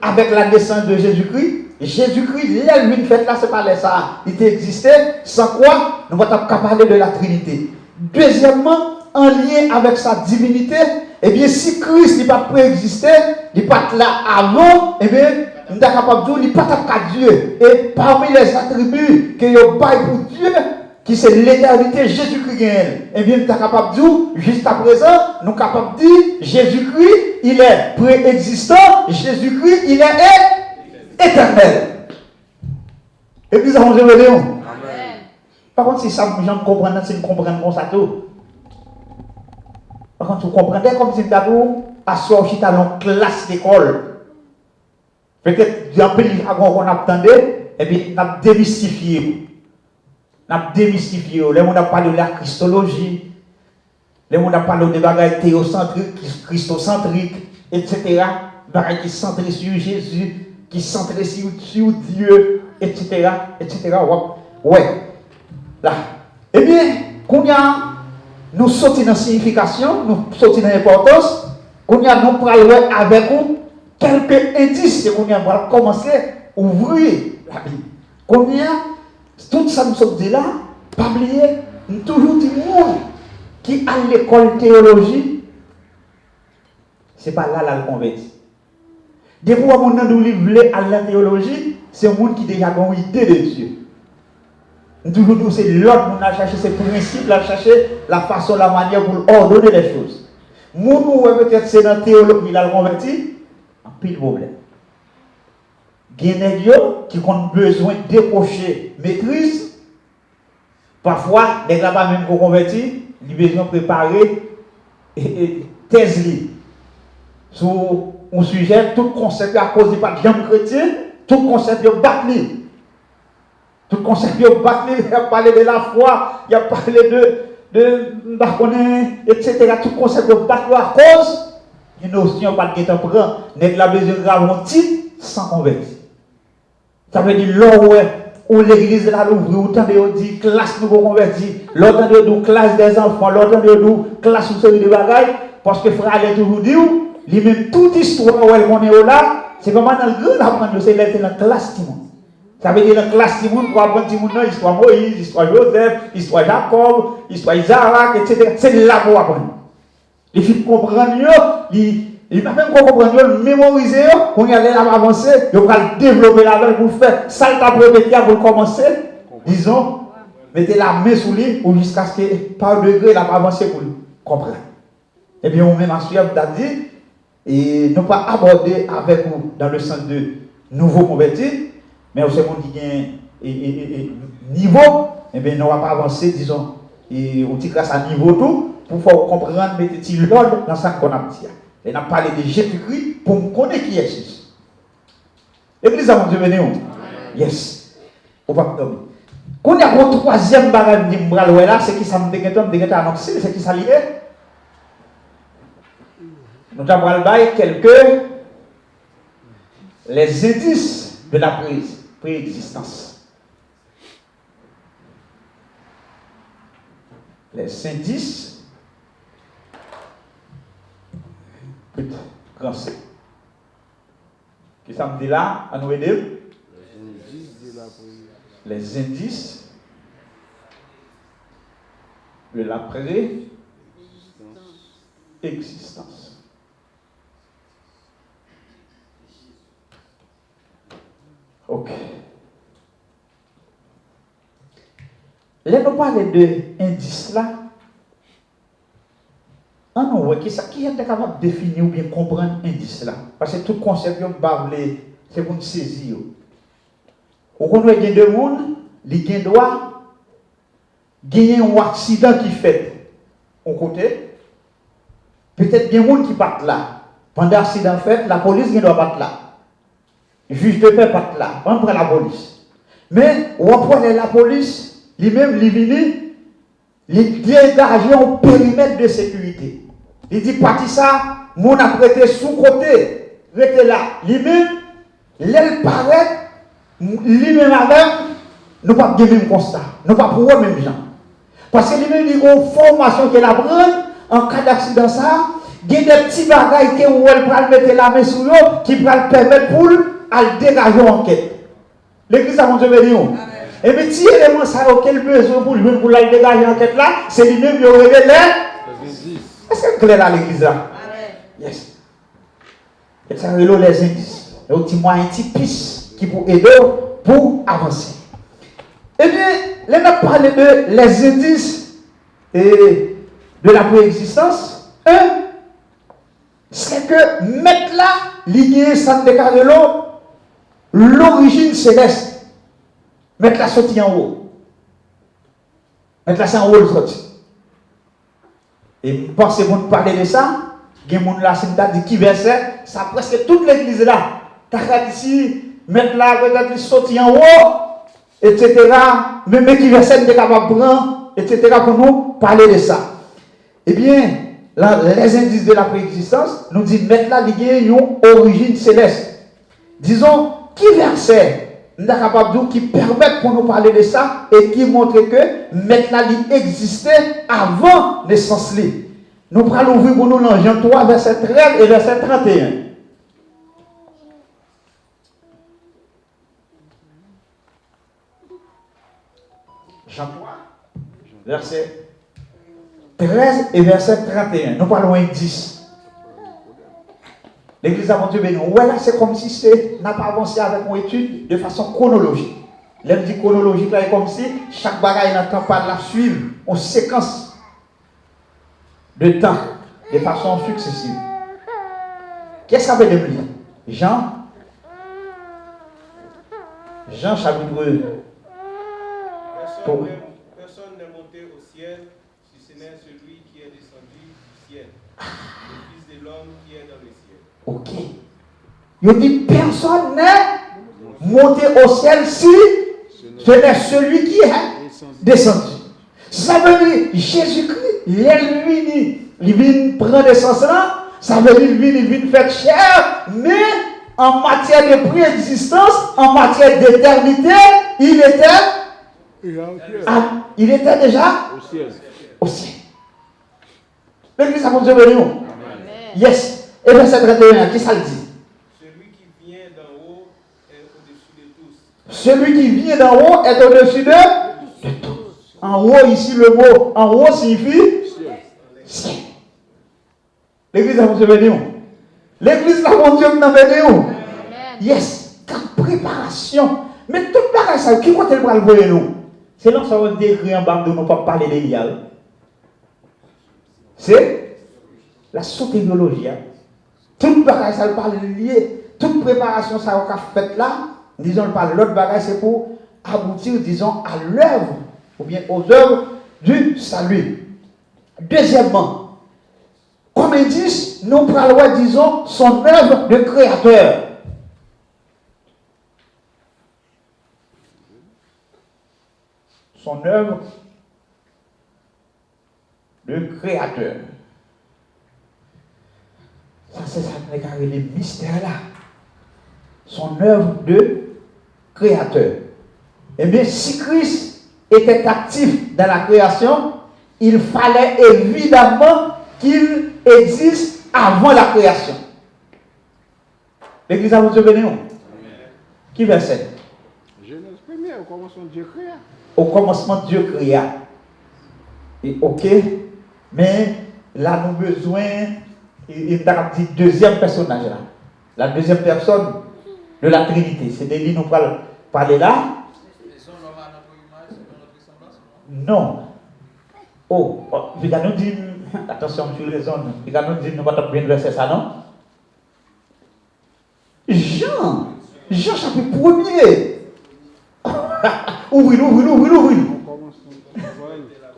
avec la naissance de Jésus-Christ, Jésus-Christ, l'une faite là, c'est pas ça. Il existait, sans quoi nous allons parler de la Trinité. Deuxièmement, en lien avec sa divinité, eh bien, si Christ n'est pas préexisté, il n'est pas là avant, eh bien, nous sommes capables de dire, il n'est pas à Dieu. Et parmi les attributs que vous avez pour Dieu, qui c'est l'éternité, Jésus-Christ, eh bien, nous sommes capables de dire, juste à présent, nous sommes capables de dire, Jésus-Christ, il est préexistant, Jésus-Christ, il est éternel. Et puis, ça, on se veut. Par contre, si ça, les gens comprennent, si nous comprenons comme ça tout. Par contre, vous comprenez comme si nous asseoir dans une classe d'école. Peut-être, d'un peu qu'on attendait, et puis, on a démystifié. On a démystifié. Là, on a parlé de la Christologie. Les gens ont parlé de bagages théocentriques, christocentriques, etc. Bagages qui centrés sur Jésus, qui centrés sur Dieu, etc. etc. Ouais. Là. Eh bien, quand nous sortons dans la signification, nous sortons dans l'importance, quand nous parlons avec vous, quelques indices qu'on va commencer à ouvrir la Bible. Quand tout ça nous sommes dit là, pas oublier, nous toujours dit monde qui à l'école théologie, c'est pas là la converti. Depuis que mon nom livre à la théologie, c'est un monde qui déjà a une idée de Dieu. Nous toujours dit c'est l'autre on a cherché ses principes, on a cherché la façon, la manière pour ordonner les choses. Mon ou peut-être c'est dans la théologie qu'il a converti, un pile problème. Il y a des gens qui ont besoin de décrocher maîtrise. Parfois, les gens même qui convertis, ils ont besoin de préparer thèse sur un sujet, tout concept à cause de pas de jambes chrétien, tout concept de battre. Tout concept de battre, il a parlé de la foi, il a parlé de etc. Tout concept de battre à cause, une notion pas de temps prend, n'est la besoin de ralentir sans convertir. Ça veut dire là où l'église là l'ouvre, autant de dit classe nouveau converti, l'autre de classe des enfants, l'autre de classe ou série de bagailles, parce que frère allait toujours dire, lui-même toute histoire où elle connaît là, c'est comment dans le grand apprendre, c'est dans la classe Timon. Ça veut dire dans la classe Timon, pour apprendre Timon, l'histoire Moïse, l'histoire Joseph, l'histoire Jacob, l'histoire Isaac, etc. C'est là pour apprendre. Il faut comprendre mieux, il va même comprendre, le mémoriser, quand il y a l'air avancer, il va développer la veille pour faire ça, pour répéter, pour commencer. Disons, mettez la main sous lui ou jusqu'à ce que par degré, il va avancer pour comprendre. Et bien, on même ensuite, on a dit, et non pas aborder avec vous dans le sens de nouveau converti, mais aussi on dit un niveau, et bien, on ne va pas avancer, disons, et on dit grâce à niveau tout, pour faire comprendre, mettez l'ordre dans ce qu'on a dit. Et on a parlé de Jésus-Christ pour me connaître qui est Jésus. L'église a mon Dieu venu. Yes. On va tomber. Quand il y a un troisième barème de m'bral là, c'est qui ça me déguette annoncé, c'est qui ça lié. Nous avons parlé quelques les indices de la préexistence. Les indices grand C. Qui ça me dit là, à nous aider? Les indices de la préexistence. Ok. Là, nous parlons de indices là. Ah non, qui est capable de définir ou bien comprendre l'indice là? Parce que tout concept, c'est pour nous saisir. Au contraire, il y a deux mondes, il y a droit, il y a un accident qui fait au côté. Peut-être qu'il y a des gens qui partent là. Pendant l'accident fait, la police ne doit pas là. Le juge de paix pas là. On prend la police. Mais, on prend la police, lui-même, il vient. Il dégage un périmètre de sécurité. Il dit, parti ça, mon a prêté sous-côté, restez là. Lui-même, l'aile paraît, lui-même avec, nous pas de même constat, nous pas pour eux même gens. Parce que lui-même, il y a une formation qu'elle apprend, en cas d'accident ça, il y a des petits bagages où elle peut mettre la main sur eux, qui peut permettre pour elle dégager l'enquête. L'église a mon Dieu béni. Et bien, si élément ça a aucun besoin pour lui, pour la dégager l'enquête là, c'est lui-même qui aurait les. Est-ce que c'est clair à l'église là? Yes. Et ça relève les indices. Les petits moyens, les petites pistes qui pour aider pour avancer. Eh bien, là, on a parlé de les indices et de la préexistence. Un, c'est que mettre là, l'idée sans déclarer l'origine céleste. Mettre la sortie en haut. Mettre la c'est en haut le sortie. Et pensez vous parler de ça, il y a des gens là qui dit qui verset, ça presque toute l'église là. T'as ici, mettre là, peut-être sorti en haut, etc. Même qui verset n'est capable de prendre, etc. pour nous parler de ça. Eh bien, les indices de la préexistence nous disent mettre là, il y a une origine céleste. Disons, qui verset nous sommes capables de dire qui permettent pour nous parler de ça et qui montre que mettre là, il existait avant naissance. Nous allons ouvrir pour nous dans Jean 3, verset 13 et verset 31. Jean 3, verset 13 et verset 31. Nous parlons de 10. L'église avant Dieu béni. Ouais, là, c'est comme si n'a pas avancé avec mon étude de façon chronologique. L'homme dit chronologique, là, est comme si chaque bagaille n'attend pas de la suivre en séquence de temps, de façon successive. Qu'est-ce que ça veut dire? Jean chapitre 2. Personne n'est monté au ciel si ce n'est celui qui est descendu du ciel, le Fils de l'homme qui est dans le ciel. Ok. Il dit personne n'est monté au ciel si ce n'est celui qui est descendu. Ça veut dire Jésus-Christ, il vient prendre naissance là, ça veut dire il vient faire chair, mais en matière de préexistence, en matière d'éternité, il était déjà au ciel. L'église a Dieu béni. Yes. Et verset 31, qui ça le dit? Celui qui vient d'en haut est au-dessus de tous. Celui qui vient d'en haut est au-dessus de tous. En haut, ici, le mot en haut signifie ciel. L'église a Dieu béni. L'église a Dieu béni. Yes. Quelle préparation. Mais tout le bagage, ça, qui compte le bras le nous? C'est là que ça va décrire en bas de nous pas parler des liens. C'est la sotébiologie. Toute bagage, ça parle lié. Toute préparation, ça va fait là. Disons, le parle l'autre bagage, c'est pour aboutir, disons, à l'œuvre, ou bien aux œuvres du salut. Deuxièmement, comme indice, nous parlons, disons, son œuvre de créateur. Son œuvre de créateur. Ça, c'est ça qui est le mystère là. Son œuvre de créateur. Eh bien, si Christ était actif dans la création, il fallait évidemment qu'il existe avant la création. L'église a Dieu béni. Qui verset? Genèse 1er, au commencement Dieu créa. Au commencement, Dieu créa. Et ok, mais là, nous avons besoin, il t'a dit deuxième personnage là. La deuxième personne de la Trinité. C'est des livres nous parler là. Non. Oh, il nous dit, attention, je raisonne. Il nous dit, nous ne pouvons pas bien verser ça, non? Jean chapitre 1er. Ouvrez.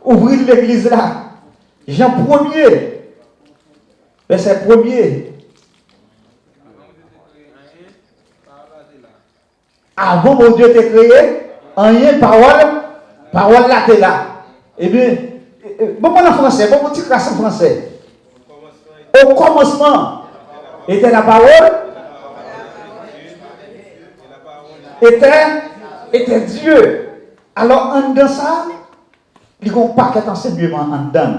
Ouvrez l'église là. Jean 1er. Verset 1er. Avant mon Dieu t'a créé, rien parole là t'es là. Eh bien, bon en français, bon petit classe en français. Au commencement était la parole. Était Dieu. Alors, en dedans ça, il y a un paquet d'enseignements en dedans.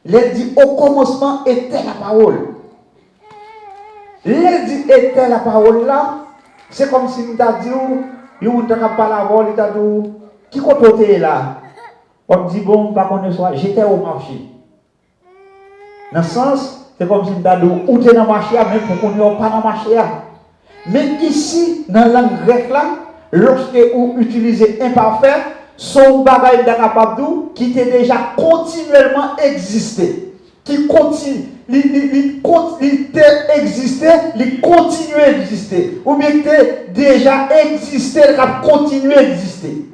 Il dit au commencement était la parole. Il dit était la parole là. C'est comme si nous t'a dit, nous t'a pas la parole, il t'a dit, qui côté là? On dit bon, pas qu'on soit, j'étais au marché. Dans le sens, c'est comme si nous t'a dit, où tu es dans le marché, mais pour qu'on ne pas dans le marché. Mais ici, dans la langue grecque là, lorsque vous utilisez imparfait, son bagage d'Akapabdou qui était déjà continuellement existé, qui continue, il existé, il continue à exister, ou bien qui déjà existé, il a continué à exister.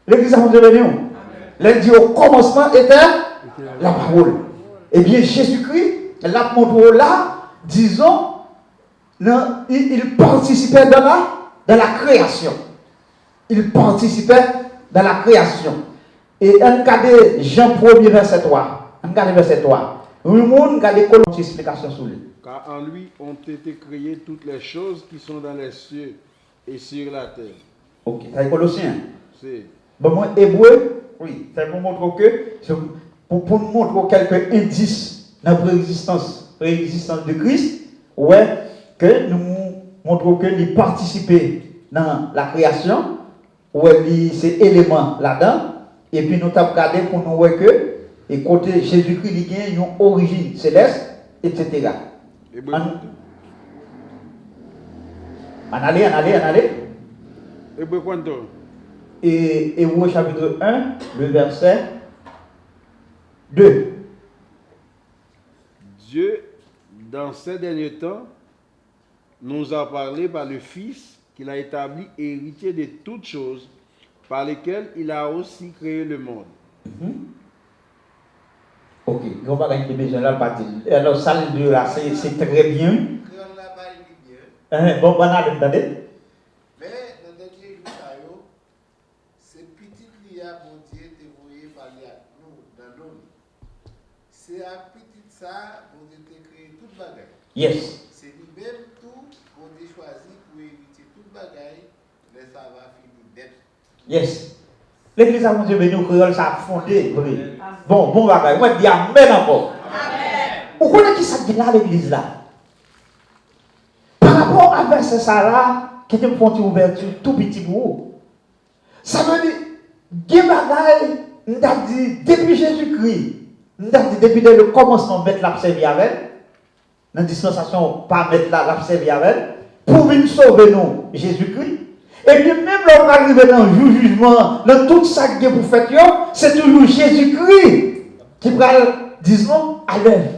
L'église a Dieu béni. Elle dit au commencement était la parole. Eh bien, Jésus-Christ, la montre là, disons, il participait dans la création. Il participait dans la création. Et un cas de Jean 1er verset 3. On regarde verset 3. Le monde regarde une explication sur lui. Car en lui ont été créées toutes les choses qui sont dans les cieux et sur la terre. Ok, c'est Colossiens. C'est Bon, moi, Hébreu, oui, c'est pour montrer que, pour nous montrer quelques indices dans la préexistence de Christ, ouais, que nous montrons que nous participons dans la création, ouais, c'est élément là-dedans, et puis nous avons regardé pour nous voir que, et côté Jésus-Christ, il y a une origine céleste, etc. Hébreu. En allez. Hébreu quanto? Et Hébreu chapitre 1, le verset 2. Dieu, dans ces derniers temps, nous a parlé par le Fils qu'il a établi héritier de toutes choses, par lesquelles il a aussi créé le monde. Ok, on va gagner besoin là, pas dire. Alors, ça, le 2 là, c'est très bien. Bon, on a attendez. Mais dans le dernier jour, c'est petit lia bon Dieu te voyé parler à nous, dans nous. C'est à petit ça, bon Dieu te créé toute bagaille. Yes. C'est lui-même tout, bon Dieu choisi pour éviter toute bagaille, mais ça va finir d'être. Yes. L'église à mon Dieu, mais nous, créoles, ça a fondé. Bon, bagaille. Moi, je dis amen encore. Amen. Vous connaissez qui ça dit là, l'église là? Par rapport à verset ça là, qui est une fonte ouverture tout petit pour vous. Ça veut dire, des bagailles, nous avons dit, depuis Jésus-Christ, nous avons dit, depuis le commencement, mettre la servir avec, dans la dispensation, pas mettre la servir avec, pour venir sauver nous, Jésus-Christ. Et puis même lorsqu'on arrive dans le jugement, dans tout ça que vous faites, c'est toujours Jésus-Christ qui va disons, à l'œuvre.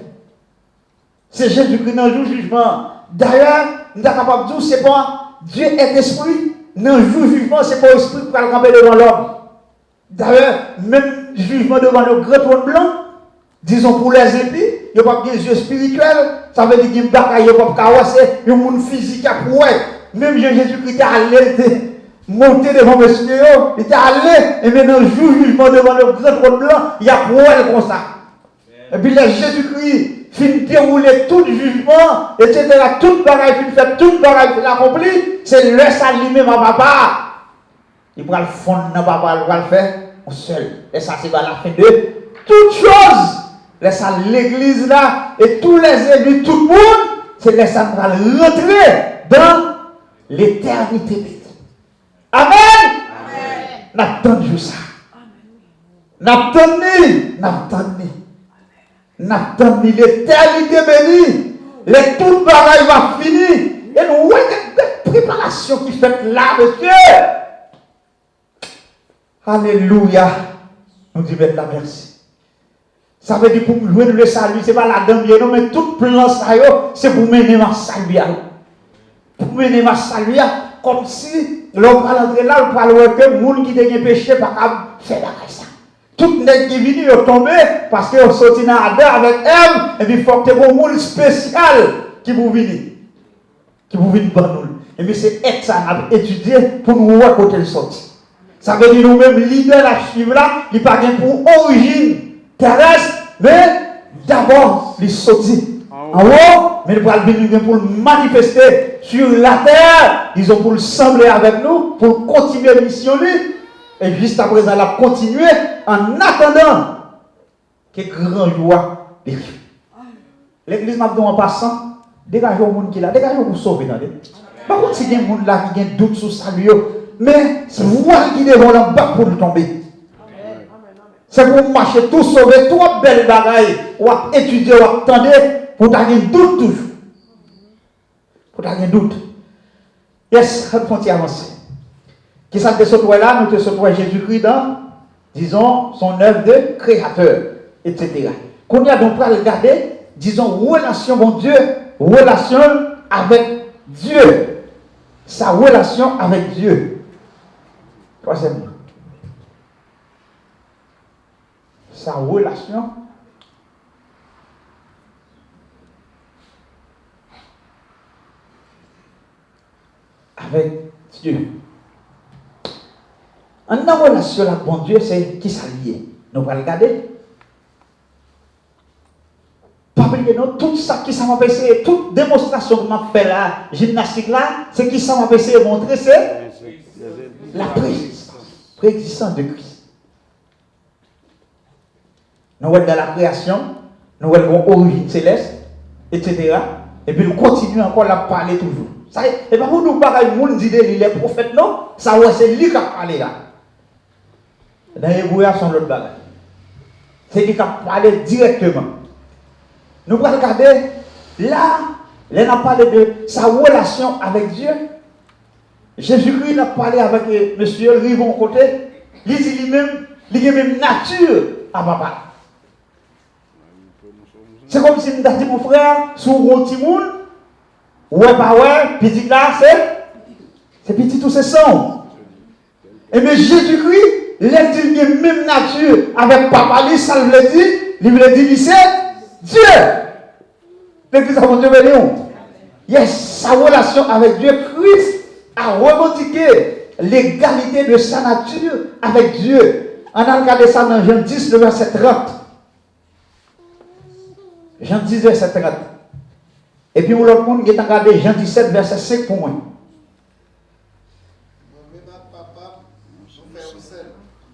C'est Jésus-Christ dans le jugement. D'ailleurs, nous sommes capables de dire, c'est pas Dieu est esprit. Dans le jugement, c'est pas l'esprit qui va le camper devant l'homme. D'ailleurs, même jugement devant le grand trône blanc, disons pour les impies, il n'y a pas de yeux spirituels, ça veut dire qu'il y a une bataille, il n'y a pas de carrosse, il y a un monde physique à prouver. Même Jésus-Christ est allé, monté devant monsieur, il est allé, et maintenant, jugement devant le grand trône blanc, il y a prouvé comme ça. Et puis là, Jésus-Christ finit dérouler tout le jugement, etc. Toute bagaille finit faire, toute bagaille finit accomplir, c'est le salut ma papa. Il va le fondre dans papa, il va le faire seul. Et ça, c'est à la fin de toute chose. Laisse l'église là, et tous les élus, tout le monde, c'est laisse ça va rentrer dans l'éternité. Amen. N'attendez ça. N'attendez l'éternité bénie. Les tout bagaille va finir. Et nous voyons des préparations qui fait là, monsieur. Alléluia. Nous disons la merci. Ça veut dire pour nous jouer le salut, ce n'est pas la dame, non, mais tout plan ça, c'est pour mener ma salut. Pour mener ma salut, comme si l'on va rentrer là, on va voir que les gens qui ont péché ne peuvent pas faire ça. Tout le monde qui est venu est tombé parce qu'ils sont sortis dans la terre avec elle, et puis il faut que un monde spécial qui vous venir. Qui vous venir pour nous. Et puis c'est ça à étudier pour nous voir côté le sorti. Ça veut dire nous-mêmes, l'idée la suivre là, il pas pour origine terrestre, mais d'abord, il sortit en haut, mais il va venir pour le manifester sur la terre. Ils ont pour le sembler avec nous, pour continuer à missionner. Et juste après ça, la continuer en attendant que grand joie arrive. L'église m'a dit en passant, dégagez le monde qui est là, dégagez pour sauver. Par contre, si il y a des gens là qui ont un doute sur ça, mais c'est vous qui devons la battre pour tomber. C'est pour marcher tout sauver, trois belles bagailles, ou étudier, ou attendre, pour avoir un doute toujours. Pour avoir un doute. Yes, on peut avancer. Qui ça te sauve là, nous te sauvons Jésus-Christ dans, disons, son œuvre de créateur, etc. Qu'on y a donc pour regarder, disons, relation, mon Dieu, relation avec Dieu. Sa relation avec Dieu. Troisièmement. Sa relation avec Dieu. En relation avec bon Dieu, c'est qui ça lié. Nous allons regarder. expliquer nous tout ça qui ça m'a essayé, toute démonstration que m'a fait là, gymnastique là, c'est qui ça m'a essayé de montrer, c'est la préexistence de Christ. Nous sommes dans la création, nous avons origine céleste, etc. Et puis nous continuons encore à parler toujours. Ça, et pas pour nous parler, nous disons les prophètes, non, ça c'est lui qui a parlé là. Dans les brouillards sont l'autre bagage. C'est lui qui a parlé directement. Nous allons regarder là, il a parlé de sa relation avec Dieu. Jésus-Christ a parlé avec monsieur Rivon côté. Il dit lui-même, il a même nature à papa. C'est comme si nous avons dit mon frère, sur un petit monde, ouais, pas ouais, petit là, c'est petit tout c'est sang. Et mais Jésus-Christ, il a dit la même nature avec papa, ça veut dire, c'est Dieu. L'église a mon Dieu béni. Yes, sa relation avec Dieu, Christ a revendiqué l'égalité de sa nature avec Dieu. On a regardé ça dans Jean 10, le verset 30. Jean 10, verset 30. Et puis, l'autre monde qui a regardé Jean 17, verset 5 pour moi.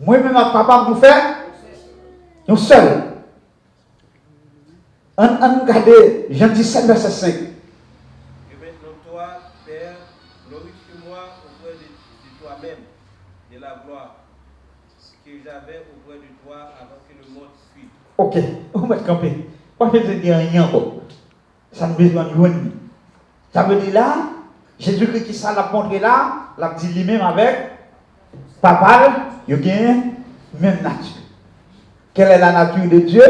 Moi-même, à papa, nous faire nous seuls. On regarde Jean 17, verset 5. Et maintenant, toi, Père, glorifie-moi auprès de toi-même, de la gloire que j'avais auprès de toi avant que le monde fuit. Ok, on va camper. Pas besoin de dire rien encore. Ça ne besoin de rien. Ça veut dire là, Jésus-Christ qui ça l'a montré là, l'a dit lui-même avec papa, il y a une même nature. Quelle est la nature de Dieu?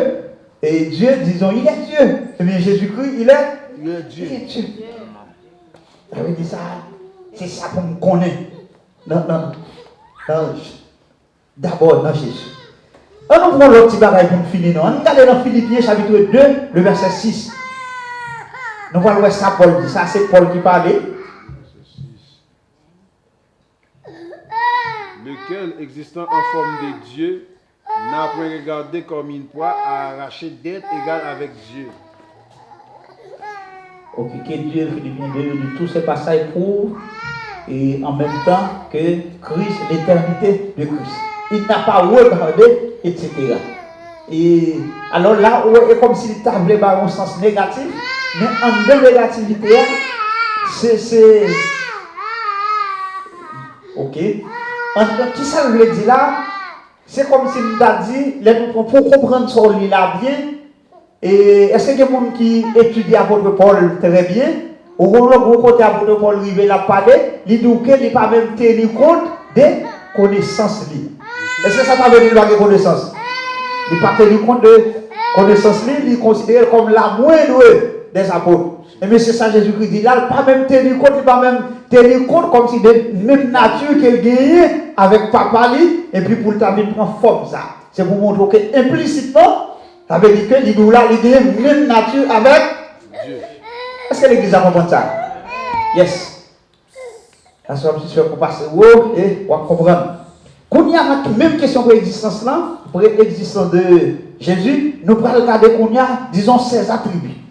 Et Dieu, disons, il est Dieu. Et bien Jésus-Christ, il est Dieu. Ça veut dire ça. C'est ça qu'on connaît. D'abord dans Jésus. On prend l'autre petit bagage pour finir. On regarde dans Philippiens chapitre 2, le verset 6. Nous voyons où ça Paul dit. Ça c'est Paul qui parlait. Lequel, existant en forme de Dieu, n'a point regardé comme une proie à arracher d'être égal avec Dieu. Ok, que Dieu, Philippiens 2, dit tous ces passages prouvent et en même temps que Christ, l'éternité de Christ. Il n'a pas regardé, etc. Et alors là, c'est comme s'il tablait par un sens négatif, mais en deux négativité, c'est. Ok. Qui ça veut dire là? C'est comme si nous avons dit, pour comprendre ce qu'on là bien, et est-ce qu'il y a des gens qui étudient l'apôtre Paul très bien? Au gros côté l'apôtre Paul arrive à parler, il dit qu'il n'est pas même tenu compte des connaissances. Est-ce que ça veut dire qu'il a des connaissances? Il n'est pas tenu compte de connaissances, il est considéré comme la moindre des apôtres. Et mais c'est ça Jésus-Christ dit là, il n'a pas même tenu compte, il n'a pas même tenu compte comme si de même nature qu'il gagnait avec papa lui, et puis pour le temps il prend forme ça. C'est pour montrer que implicitement, ça veut dire que il là, il gagne même nature avec Dieu. Est-ce que l'église a compris ça? Yes. La soirée, je suis sûr pour passer haut et pour comprendre. Quand il y a la même question pour l'existence là, pour l'existence de Jésus, nous pourrons regarder qu'on y a, disons, ses attributs.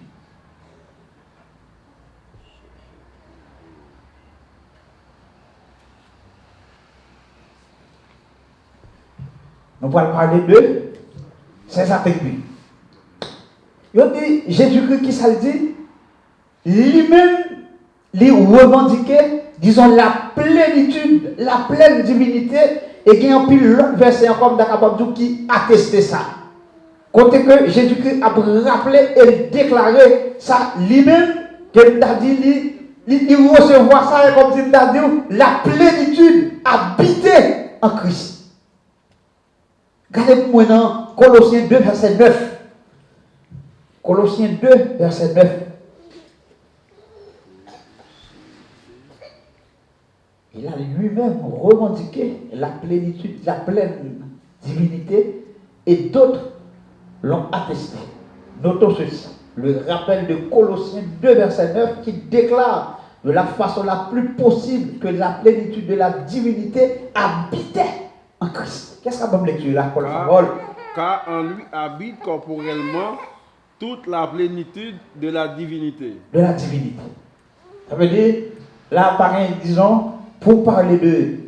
Nous pourrons parler de ses attributs. Il dit, Jésus-Christ qui ça le dit, lui-même, lui revendiquait, disons, la plénitude, la pleine divinité, et il y a un pile l'autre verset encore d'Akababdou qui attestait ça. Côté que Jésus-Christ a rappelé et déclaré ça lui-même, qu'il a dit, il recevoir ça comme s'il a dit, la plénitude habitée en Christ. Regardez-moi dans Colossiens 2, verset 9. Colossiens 2, verset 9. Il a lui-même revendiqué la plénitude, la pleine divinité, et d'autres l'ont attesté. Notons ceci, le rappel de Colossiens 2, verset 9, qui déclare de la façon la plus possible que la plénitude de la divinité habitait en Christ. Qu'est-ce qu'on va me lecture là, Paul? Car en lui habite corporellement toute la plénitude de la divinité. De la divinité. Ça veut dire, là, pareil, disons, pour parler de,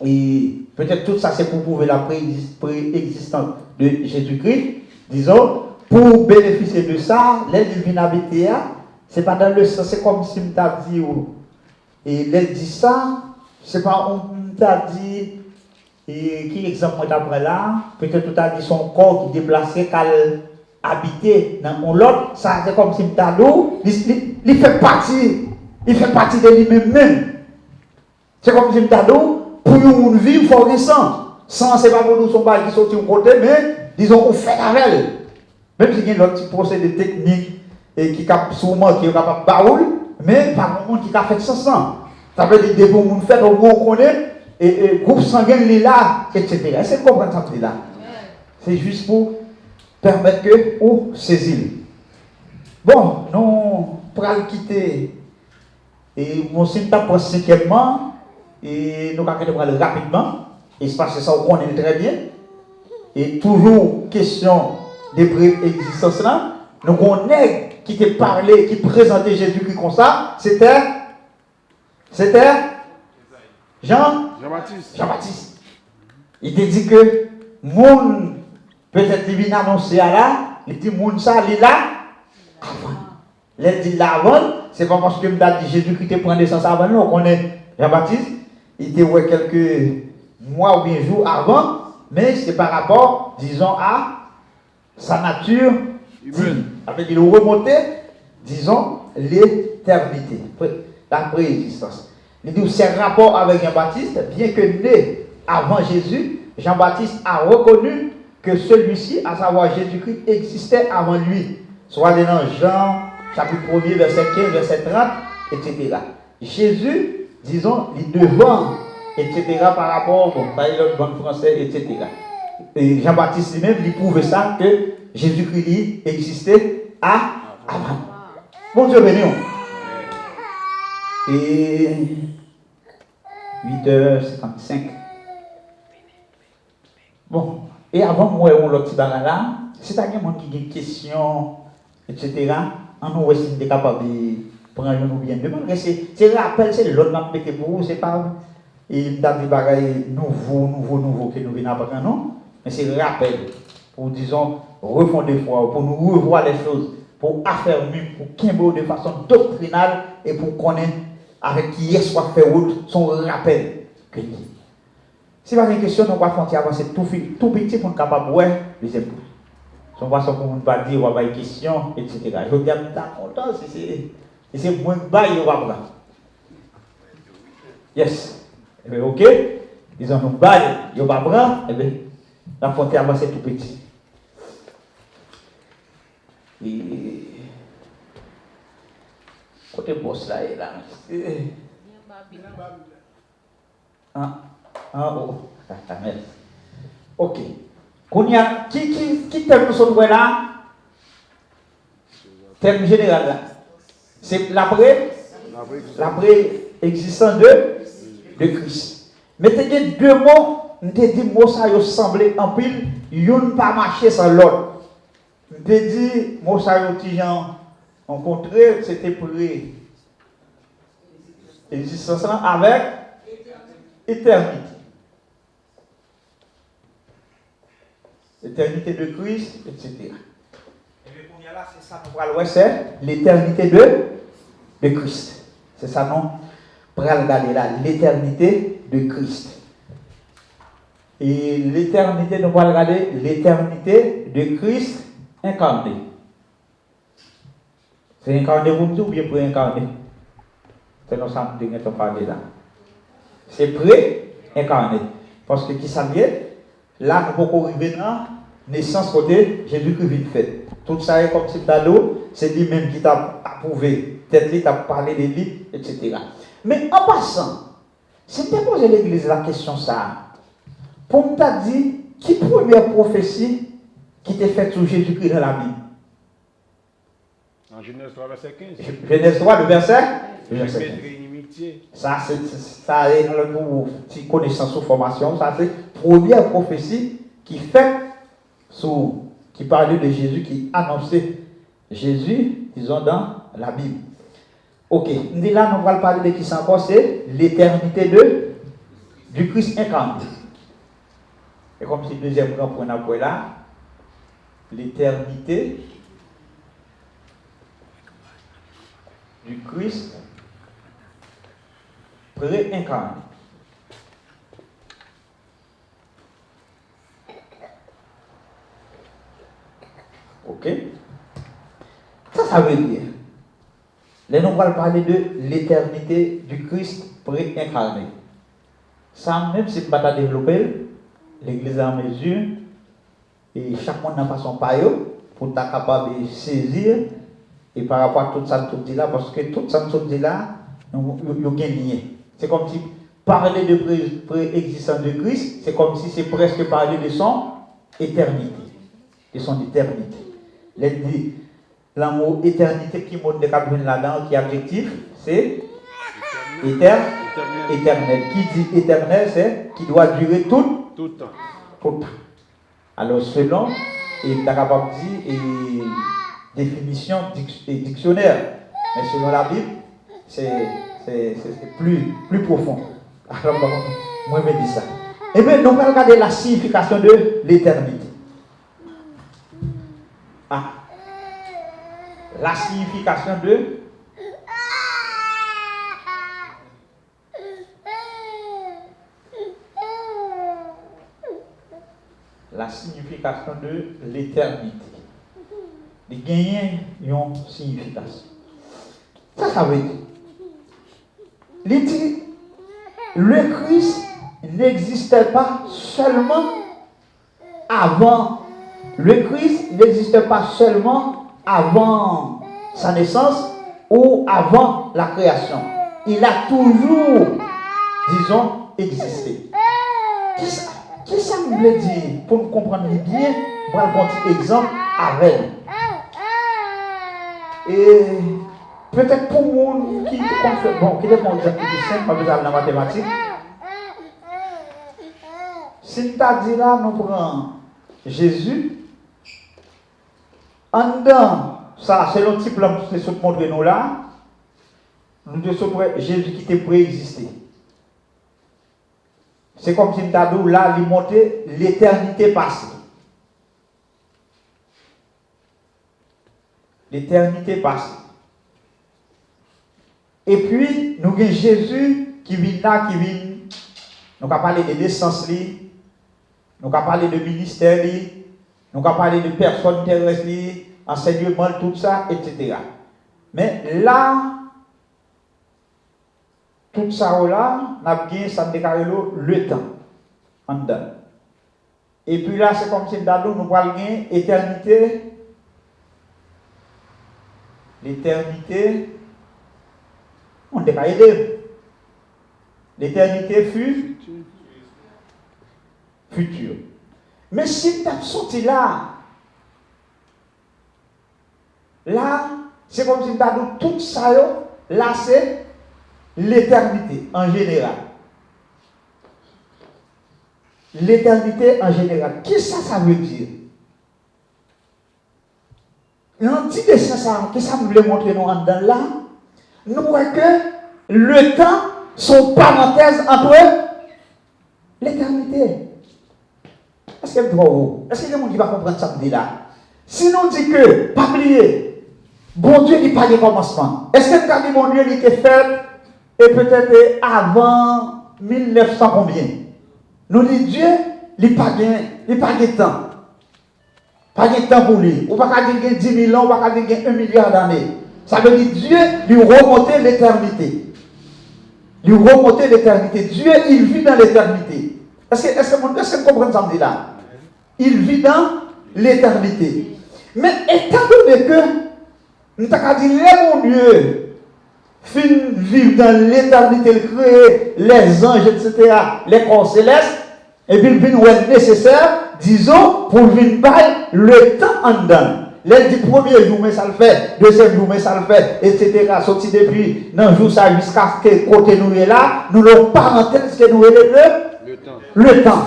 et peut-être tout ça c'est pour prouver la préexistence de Jésus-Christ, disons, pour bénéficier de ça, l'aide divine habité, c'est pas dans le sens, c'est comme si on t'a dit, et l'aide dit ça, c'est pas on t'a dit, et qui exemple d'après là, peut-être tout a dit son corps qui déplacé, qu'elle habiter dans l'autre, ça c'est comme si on t'a dit, il fait partie de lui-même. C'est comme si on t'a dit, pour une vie, il faut un sang. Sang, c'est pas pour nous, son bail qui sortit au côté, mais disons, on fait avec elle. Même si il y a l'autre petit procédé technique et qui est sûrement qui est capable de baoul, mais pas un monde qui a fait ça sang. Ça veut dire que pour nous faire, au moins on connaît, et groupe sanguin, il est là, etc. Est-ce que vous comprenez ça là? C'est juste pour permettre que vous saisir. Bon, nous pourrons quitter. Et mon syntaxe pour cinquièmement, et nous allons parler rapidement. Et c'est parce que ça, on connaît très bien. Et toujours question de préexistence là. Nous connaissons qui t'a parlé, qui présentait Jésus-Christ comme ça. C'était Jean-Baptiste. Il te dit que moun peut-être il vient annoncer à là, il dit moun ça il là avant. Il dit là avant, c'est pas parce que me dit Jésus-Christ te prend naissance avant, non, on connaît Jean-Baptiste, il était ouais quelques mois ou bien jours avant, mais c'est par rapport, disons, à sa nature humaine. Avec il remontait, disons, l'éternité, la préexistence. Il dit c'est rapport avec Jean-Baptiste, bien que né avant Jésus, Jean-Baptiste a reconnu que celui-ci, à savoir Jésus-Christ, existait avant lui. Soit dans Jean, chapitre 1er, verset 15, verset 30, etc. Jésus, disons, il devant, etc., par rapport au bon français, etc. Et Jean-Baptiste lui-même, il prouvait ça que Jésus-Christ existait avant. Bon Dieu béni. Et 8h55. Bon, et avant moi, on l'autre bagarre là, si tu as quelqu'un qui a des questions, etc., on nous est capable de prendre nous bien. C'est rappel, c'est l'autre qui m'a pour vous, c'est pas et dans des bagailles nouveaux que nous venons apprendre, non? Mais c'est rappel pour, disons, refonder foi, pour nous revoir les choses, pour affermir, pour qu'il de façon doctrinale et pour connaître avec qui est soit fait route son rappel que dit. Si vous avez une question, on va faire avancer tout petit pour être capable de voir les épaules. Si on va pour ne pas dire, on va avoir une question, etc. Je veux dire, je suis content si c'est moins bas, on va voir. Yes. Eh bien, ok. Ils ont nous bail, ils va prendre, eh bien, la frontière avancer tout petit. Et côté boss là, il est là. Merci. Ok. Qui thème nous sommes là? Thème général là. C'est l'après-existence de Christ. Mettez deux mots, nous te dit mots ça yo semblé en pile, yon pas marcher sans l'autre. Nous te dit mots ça yo ti gens rencontré, c'était pour existence avec éternité. L'éternité de Christ, etc. Et puis pour y aller, c'est ça nous parlons, c'est l'éternité de Christ. C'est ça non? Pour regarder là, l'éternité de Christ. Et l'éternité, nous allons regarder l'éternité de Christ incarné. C'est incarné pour nous ou bien pour incarner? C'est nous ça que nous parler là. C'est pré-incarné. Parce que qui ça vient? Là, nous pouvons arriver dans la naissance côté Jésus-Christ vient fait. Tout ça est comme si c'est lui-même qui t'a approuvé. Peut-être qu'il t'a parlé de lui, etc. Mais en passant, si tu as posé l'église la question ça, pour t'a dit, qui première prophétie qui t'est faite sur Jésus-Christ dans la Bible? En Genèse 3, verset 15. Genèse 3, le verset? Ça, c'est pour une connaissance ou formation. Ça, c'est la première prophétie qui fait qui parlait de Jésus, qui annonçait Jésus, disons dans la Bible. Ok, là, nous allons parler de qui c'est encore, c'est l'éternité du Christ incarné. C'est comme si le deuxième grand point après là, l'éternité du Christ pré-incarné. Ok? Ça veut dire, là nous allons parler de l'éternité du Christ pré-incarné. Ça, même si nous ne pas développer, l'Église a en mesure, et chaque monde n'a pas son paillot, pour être capable de saisir, et par rapport à tout ça que dit là, parce que tout ça que dit là, nous gagnons. C'est comme si parler de pré-existence de Christ, c'est comme si c'est presque parler de son éternité. De son éternité. L'amour éternité qui montre des cabines là-dedans, qui est objectif, c'est éternel. Qui dit éternel, c'est qui doit durer tout le temps. Alors, selon, il est capable de dire définition dictionnaire, mais selon la Bible, c'est plus profond. Alors, moi, je me dis ça. Et bien, nous allons regarder la signification de l'éternité. La signification de l'éternité. Les gagnants ont une signification. Ça veut dire. Il dit, le Christ n'existait pas seulement avant. Le Christ n'existait pas seulement avant sa naissance ou avant la création. Il a toujours, disons, existé. Qu'est-ce que ça veut dire? Pour nous comprendre bien, on va prendre un exemple avec. Et peut-être pour nous qui est mon exemple plus simple, pas besoin de la mathématique. Si tu as dit là, nous prenons Jésus. En dedans, ça, c'est le type là, c'est ce que montrer nous là. Nous devons Jésus qui était préexisté. C'est comme si nous avons là, il montrait l'éternité passée. L'éternité passée. Et puis, nous avons Jésus qui vient là, nous avons parlé de naissance, nous avons parlé de ministère, nous avons parlé de personnes terrestres, enseignement, tout ça, etc. Mais là, tout ça là, nous avons gagné, ça déclaré le temps. En dedans. Et puis là, c'est comme si nous avons gagné éternité. L'éternité, on déclaré deux. L'éternité fut future. Mais si tu as sorti là, c'est comme si tu as dit tout ça, là c'est l'éternité en général. L'éternité en général. Qu'est-ce que ça veut dire? L'entité de ça, qu'est-ce que ça voulait montrer nous en dedans là? Nous voyons que le temps sont parenthèses entre l'éternité. Est-ce que est-ce que les gens qui va comprendre ça là? Si nous dit que, pas oublier, bon Dieu n'a pas de commencement. Est-ce que nous avons dit bon Dieu il était fait et peut-être avant 1900 combien? Nous dit Dieu, il n'a pas de temps. Pas de temps pour lui. On ne va pas dire 10 000 ans, on ne va pas dire 1 milliard d'années. Ça veut dire Dieu lui remonter l'éternité. Lui remonter l'éternité. Dieu, il vit dans l'éternité. Est-ce que vous comprenez ça là? Il vit dans l'éternité. Mais étant donné que nous avons dit, mon Dieu, vivre dans l'éternité, il crée les anges, etc., les corps célestes, et puis il vient nécessaire, disons, pour venir par le temps en dedans. Les 10 premiers jours, mais ça le fait, deuxième jour, mais ça le fait, etc. Sorti depuis, dans le jour ça, jusqu'à ce que côté nous est là, nous n'avons pas parenthèse que nous est le temps.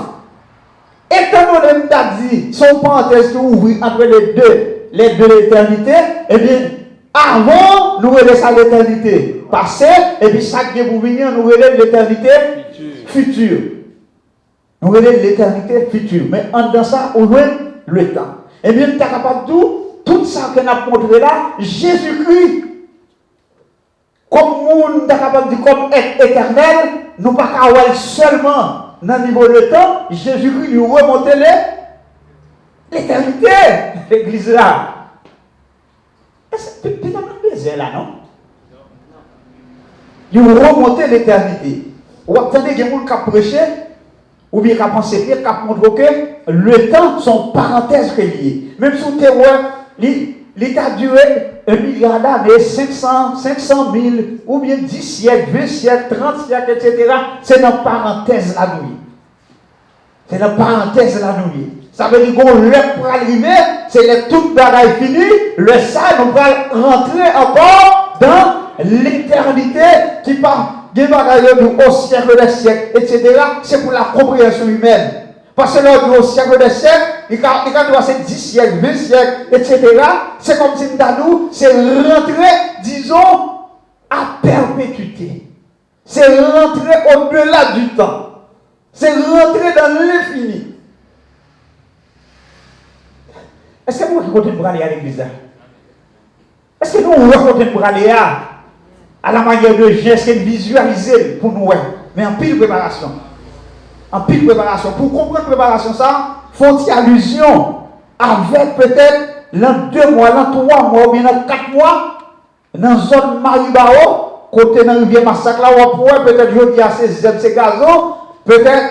Étant donné que nous avons dit, son parenthèse qui ouvre entre les deux, les de l'éternité, eh bien, avant, nous relèvons ça l'éternité passée, et puis chaque jour pour venir, nous relèvons l'éternité future. Nous relèvons l'éternité future. Mais en dans ça, on voit le temps. Eh bien, tu es capable de tout ça que nous avons montré là, Jésus-Christ, comme nous sommes capables de dire comme être éternel, nous ne pouvons pas avoir seulement dans le niveau de temps, Jésus-Christ lui remonter l'éternité, l'église là. Peut-être un baiser là, non? Il remonter l'éternité. Ou attendez, il y a des gens qui ont prêché, ou bien qui ont pensé, qui ont montré que le temps sont parenthèses reliées. Même si tu es l'État duré 1 milliard d'années, 500 000, ou bien 10 siècles, 20 siècles, 30 siècles, etc. C'est dans parenthèse la nuit. C'est dans parenthèse la nuit. Ça veut dire qu'on l'heure pour arriver, c'est le tout bagaille fini, le ça, nous allons rentrer encore dans l'éternité qui part des bagailles au siècle des siècles, etc. C'est pour la compréhension humaine. Parce que là, au siècle des siècles, il y a 10 siècles, 20 siècles, etc. C'est comme si nous, c'est rentrer, disons, à perpétuité. C'est rentrer au-delà du temps. C'est rentrer dans l'infini. Est-ce que nous racontons pour aller à l'église? Est-ce que nous racontons pour aller à la manière de geste et visualiser pour nous? Mais en pile préparation. En pile préparation. Pour comprendre la préparation, ça, faut-il allusion avec peut-être l'an 2 mois, l'an 3 mois, ou bien l'an 4 mois, dans la zone Maribao, côté dans la rivière Massacre, là, on pourrait peut-être jeudi à ces gazons, peut-être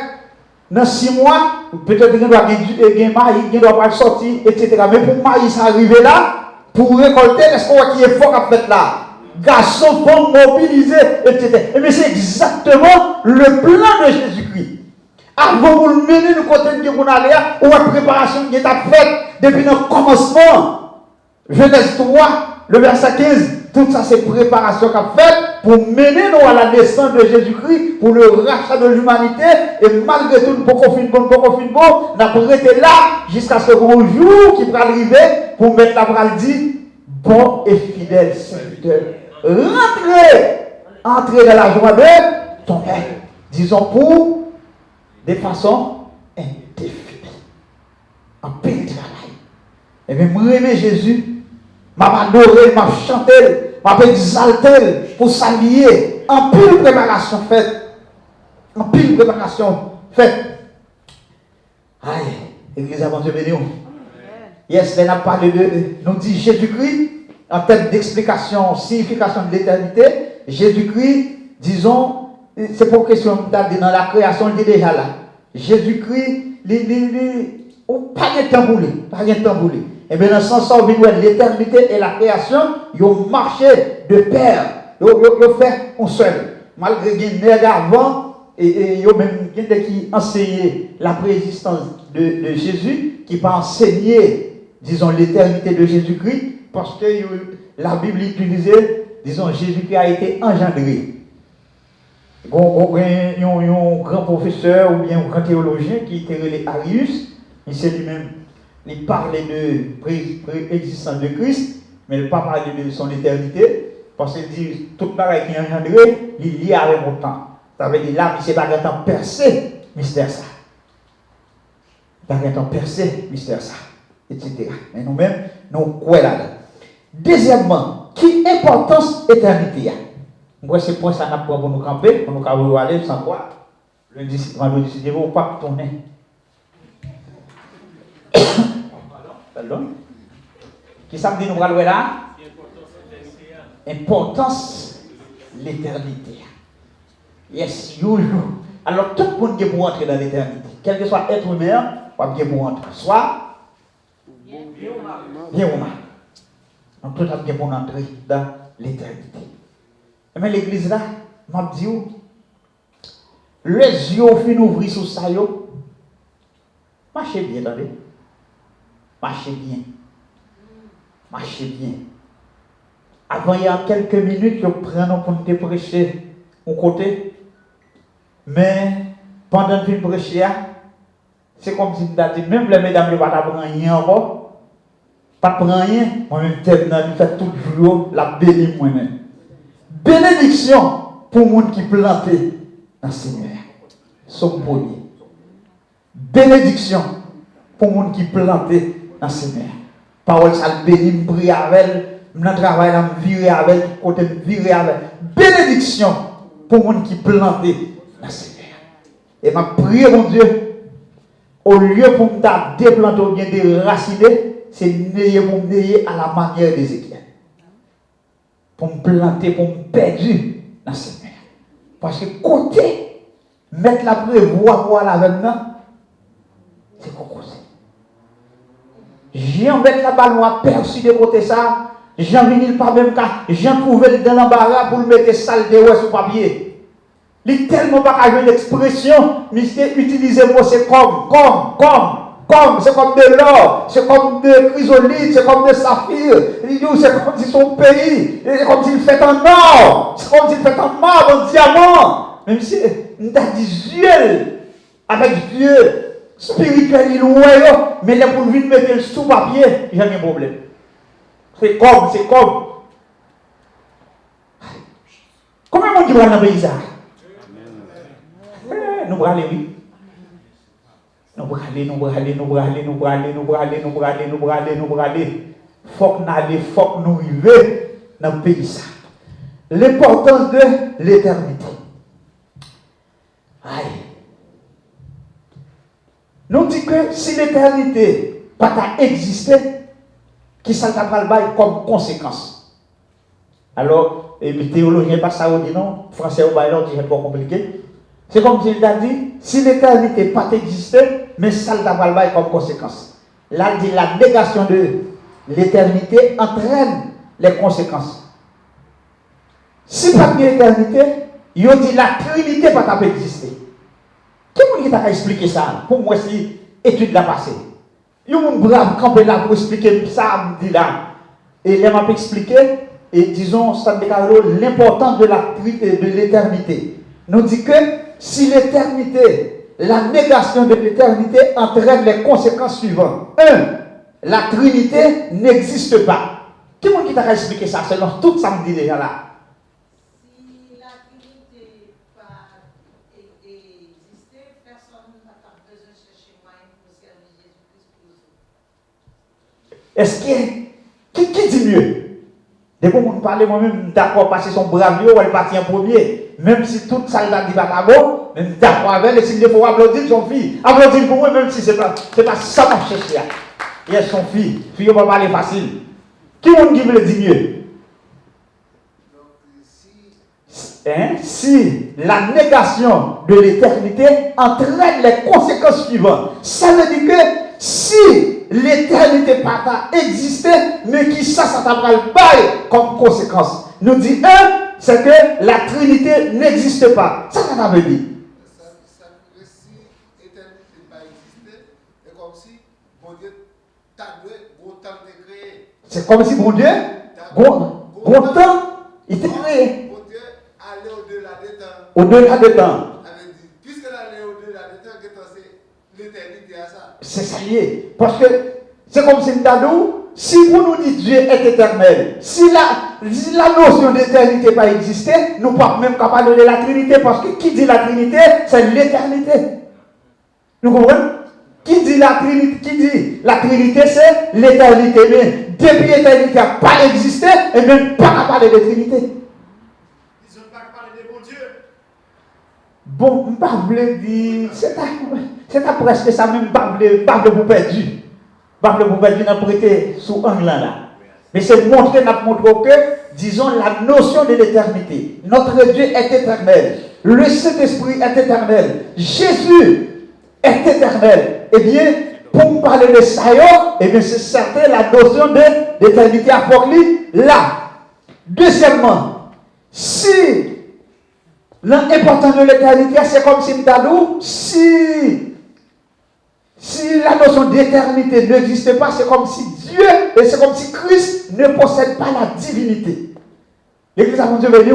dans 6 mois, peut-être qu'il doit y avoir maïs, il doit pas sortir, etc. Mais pour maïs arriver là, pour récolter, est-ce qu'on voit qu'il est fort à faire là? Garçons, femmes mobilisés, etc. Mais c'est exactement le plan de Jésus-Christ. Avant vous le mener nous côté de vous aller, ou la préparation qui est faite depuis le commencement. Genèse 3, le verset 15, tout ça c'est préparation qu'a faite pour mener nous à la naissance de Jésus-Christ, pour le rachat de l'humanité, et malgré tout, nous pouvons finir bon, nous avons été là jusqu'à ce grand jour qui va arriver pour mettre la parole dit, bon et fidèle serviteur, entrez dans la joie de ton Père. Disons pour de façon indéfinie. En pile travail. Et bien, moi, aimer Jésus, m'a adoré, m'a chanté, m'a exalté pour s'allier. En pile préparation faite. En pile préparation faite. Aïe, Église avant Dieu béni. Yes, là, on a parlé de, nous dit Jésus-Christ, en termes d'explication, signification de l'éternité, Jésus-Christ, disons, c'est pour question dans la création, il est déjà là. Jésus-Christ, pas de tamboulé, pas de tamboulé. Et bien, dans le sens où l'éternité et la création, ils ont marché de pair, ils ont fait un seul. Malgré qu'il y a avant, et ils ont même qui enseigné la préexistence de Jésus, qui pas enseigné, disons, l'éternité de Jésus-Christ, parce que la Bible utilisait, disons, Jésus-Christ a été engendré. Un grand professeur ou bien un grand théologien qui était relé Arius, il s'est lui-même, il parlait de préexistence de Christ, mais il ne pas parler de son éternité, parce qu'il dit tout pareil qui est engendré, il y a avec mon temps. Ça veut dire là, c'est pas un temps percé, mystère ça. Pas un temps percé, mystère ça, etc. Mais nous-mêmes, nous croyons là. Deuxièmement, qui importance éternité? Moi, c'est pour ça qu'on pour nous camper, pour nous aller sans quoi. Le vendredi, c'est vous pas tourner. Pardon? Qui ça me dit nous allons là? Importance l'éternité. Yes, you. Alors, tout le monde qui peut entrer dans l'éternité, quel que soit être humain, pas bien pour entrer. Soit bien ou mal. Donc, tout le monde peut entrer dans l'éternité. Mais l'église là, m'a dit, les yeux fin ouvrir sur ça, marchez bien, attendez. Marchez bien. Marchez bien. Avant, il y a quelques minutes, je prends pour te prêcher au côté. Mais pendant que je prêche, c'est comme si je disais, même les mesdames ne vont pas prendre rien encore. Pas de prendre rien, moi-même, je fais tout le jour, la béni moi-même. Bénédiction pour les gens qui plantent dans le Seigneur. Son premier. Bénédiction pour les gens qui plantent dans le Seigneur. Parole, ça bénit, je prie avec elle, je travaille, je vire avec elle, côté vire avec elle. Bénédiction pour les gens qui plantent dans le Seigneur. Et je prie, mon Dieu, au lieu pour me déplanter ou bien déraciner, c'est néer pour me néer à la manière d'Ézéchiel. Pour me planter, pour me perdre dans le Seigneur. Parce que côté, mettre la prévoie pour aller avec nous, c'est quoi cause. J'ai envie la balle noire perçue de côté ça, j'ai envie pas même cas, j'ai trouvé dans l'embarras pour le mettre sale de ouais sur papier. Il tellement pas qu'à jouer l'expression, mais c'est utiliser moi c'est comme, c'est comme de l'or, c'est comme de chrysolite, c'est comme de saphir, c'est comme si son pays, c'est comme s'il fait en or, c'est comme s'il fait en marbre, en diamant. Même si on a des yeux, avec Dieu, spirituel, il est loin, mais là pour venir mettre le sous papier, il n'y a pas de problème. C'est comme. Combien de monde qui va dans le pays? Nous allons aller, oui. Nous allons aller. Faut que nous arrivions dans le pays. L'importance de l'éternité. Aïe. Nous disons que si l'éternité n'a pas existé, qui ça va le comme conséquence? Alors, les théologiens pas ça dit non, français ou baillon qui est pas compliqué. C'est comme il a dit, si l'éternité n'a pas existé, mais ça va le comme conséquence. Là, il dit la négation de l'éternité entraîne les conséquences. Si pas de l'éternité, il dit la Trinité n'a pas existé. Qui t'a expliqué ça? Pour moi, si étude l'a passé. Il y a un brave campé là pour expliquer ça, me dit là. Et il m'a expliqué, et disons, ça me déclare l'importance de l'éternité. Nous dit que si l'éternité, la négation de l'éternité entraîne les conséquences suivantes. 1. La Trinité n'existe pas. Qui t'a expliqué ça? Selon tout ça me dit déjà là. Est-ce qui dit mieux? Dès que vous parlez, moi-même, d'accord, parce que son brave, elle partit en premier. Même si toute ça l'a dit pas bon, même d'accord avec elle, et s'il faut applaudir son fille. Applaudir pour moi, même si ce n'est pas ça qu'on cherche. Il y a son fille. Fille, on va parler facile. Qui me le dit mieux? Si la négation de l'éternité entraîne les conséquences suivantes, ça veut dire que si l'éternité n'a pas existé, mais qui ça t'a le bail comme conséquence. Nous dit c'est que la Trinité n'existe pas. Ça veut dire. Ça veut dire si l'éternité n'a pas existé, c'est comme si bon Dieu t'a autant de créer. C'est comme si bon Dieu, autant, il t'a créé. Bon Dieu allait au-delà des temps. Au-delà des temps. Puisqu'elle allait au-delà des temps, c'est l'éternité à ça. C'est ça lié. Parce que c'est comme si si vous nous dites Dieu est éternel, si la notion d'éternité n'a pas existé, nous ne pouvons même pas parler de la Trinité, parce que qui dit la Trinité, c'est l'éternité. Nous comprenons? Qui dit la Trinité, c'est l'éternité. Mais depuis l'éternité n'a pas existé, et même pas parler de Trinité. Ils n'ont pas parlé de bon Dieu. Bon, je ne veux pas dire, c'est presque ça même, pas de vous perdu. Pas de vous perdu, n'a prêté sous angle là. Mais c'est montrer que, disons, la notion de l'éternité. Notre Dieu est éternel. Le Saint-Esprit est éternel. Jésus est éternel. Eh bien, pour me parler de ça, eh bien, c'est certain, la notion de l'éternité a forclé là. Deuxièmement, si l'importance de l'éternité, c'est comme si la notion d'éternité n'existe pas, c'est comme si Dieu, et c'est comme si Christ ne possède pas la divinité. L'église a Dieu venu,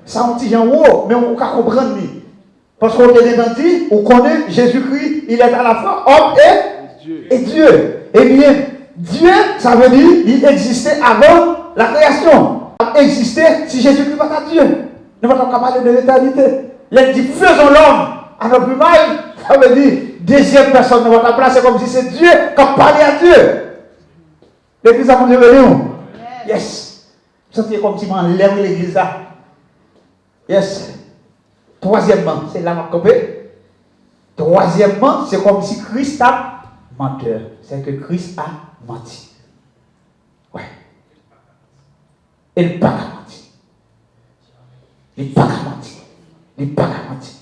ça on dit en haut, mais on ne peut pas comprendre. Parce qu'on est dit, on connaît Jésus-Christ, il est à la fois homme et Dieu. Eh bien, Dieu, ça veut dire il existait avant la création. Il existait si Jésus-Christ n'est pas Dieu. Nous ne pouvons pas parler de l'éternité. Il dit faisons l'homme à notre image. Ça veut dire deuxième personne de votre place. C'est comme si c'est Dieu qui a parlé à Dieu. L'église a monté vers nous. Yes. C'est comme si on lève l'église là. Yes. Troisièmement, c'est là ma copée. Troisièmement, c'est comme si Christ a menteur. C'est que Christ a menti. Ouais. Il n'a pas menti. Il n'a pas menti. Il n'a pas menti.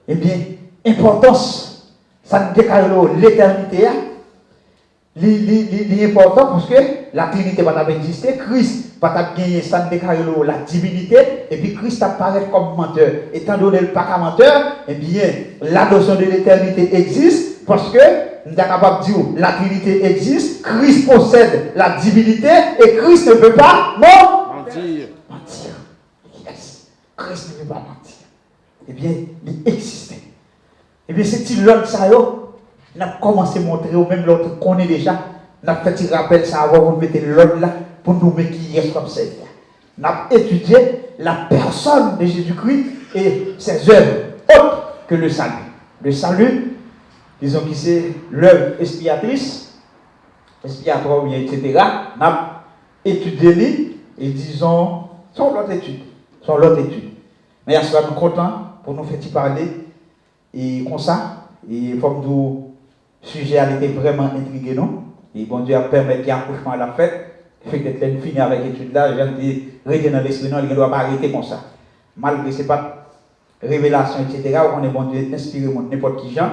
Eh bien, importance, ça nous décale l'éternité. L'important parce que la Trinité va exister, Christ va gagner, ça nous décale la divinité, et puis Christ apparaît comme menteur. Étant donné le pas menteur, eh bien, la notion de l'éternité existe parce que nous sommes capables de dire la Trinité existe, Christ possède la divinité et Christ ne peut pas mentir. Yes. Christ ne peut pas mentir. Eh bien, il existait. Eh bien, c'est l'autre ça, on a commencé à montrer, ou même l'autre qu'on est déjà, on a fait un rappel ça avant, on mettait l'autre là, pour nous mettre qui est comme ça. On a étudié la personne de Jésus-Christ et ses œuvres, autres que le salut. Le salut, disons que c'est l'œuvre expiatrice, expiatoire, etc. On a étudié lui, et disons, son l'autre étude. Mais à ce moment, nous sommes contents pour nous faire parler, et comme ça, et comme nous, le sujet a été vraiment intrigué, non? Et bon Dieu a permis qu'il y ait un accouchement à la fête. Fait que tu finis avec l'étude là, j'ai dit, rester dans l'esprit, non, il ne doit pas arrêter comme ça. Malgré ce n'est pas révélation, etc., on est bon Dieu inspiré n'importe qui gens.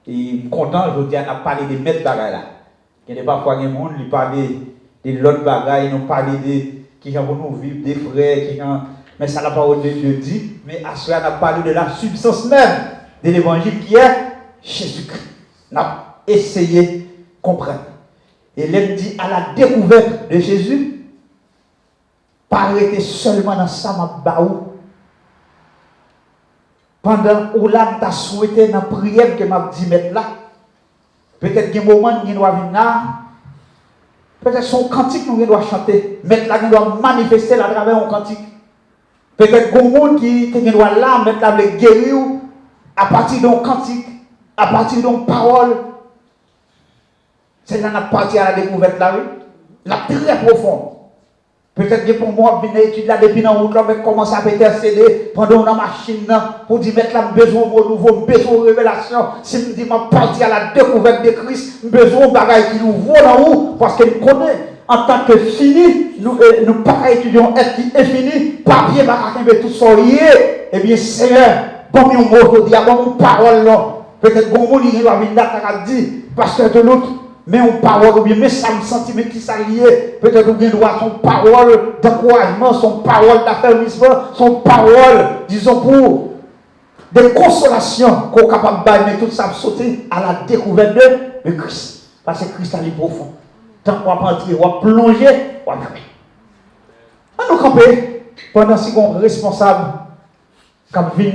Et content, je dis, on a parlé des maîtres bagailles là. Il y a parfois des gens qui parlent de l'autre bagaille, ils ont parlé de qui gens pour nous vivre, des frères, qui gens. Mais ça la parole de Dieu dit, mais à cela, on a parlé de la substance même de l'évangile qui est Jésus-Christ. On a essayé de comprendre. Et l'homme dit à la découverte de Jésus, pas arrêter seulement dans ça, ma baou. Pendant où là, tu as souhaité dans la prière que m'a dit mettre là, peut-être qu'il y a un moment qui doit venir là, peut-être son cantique nous doit chanter, mettre là, qui doit manifester à travers un cantique. Peut-être qu'il y a un monde qui doit là, mettre là, le guérir à partir d'un cantique, à partir d'une parole. C'est là qu'on parti à la découverte là, oui. Là, très profond. Peut-être que pour moi, venir étudier là depuis dans la route, là, mais commencer à intercéder pendant une machine là, pour dire, mettre là, besoin de nouveau, besoin de révélation. Si je dis, je parti à la découverte de Christ, besoin de bagaille qui nous vaut dans où, parce qu'il connaît, en tant que fini, nous pas étudions être qui est fini, papier, mais tout ça lié. Eh bien, Seigneur, bon, mon mot aujourd'hui, bon, mon parole là, peut-être que mon monde, il va venir là, dire, pasteur de l'autre. Mais on parole, ou bien, mais ça me sentit, mais qui s'allie, peut-être ou bien droit son parole d'encouragement, son parole d'affermissement, son parole, disons, pour des consolations qu'on est capable de mais tout ça sauter à la découverte de Christ. Parce que Christ est profond. Tant qu'on va entrer, on va plonger, on va camper. On nous camper pendant ce qu'on est responsable, quand vient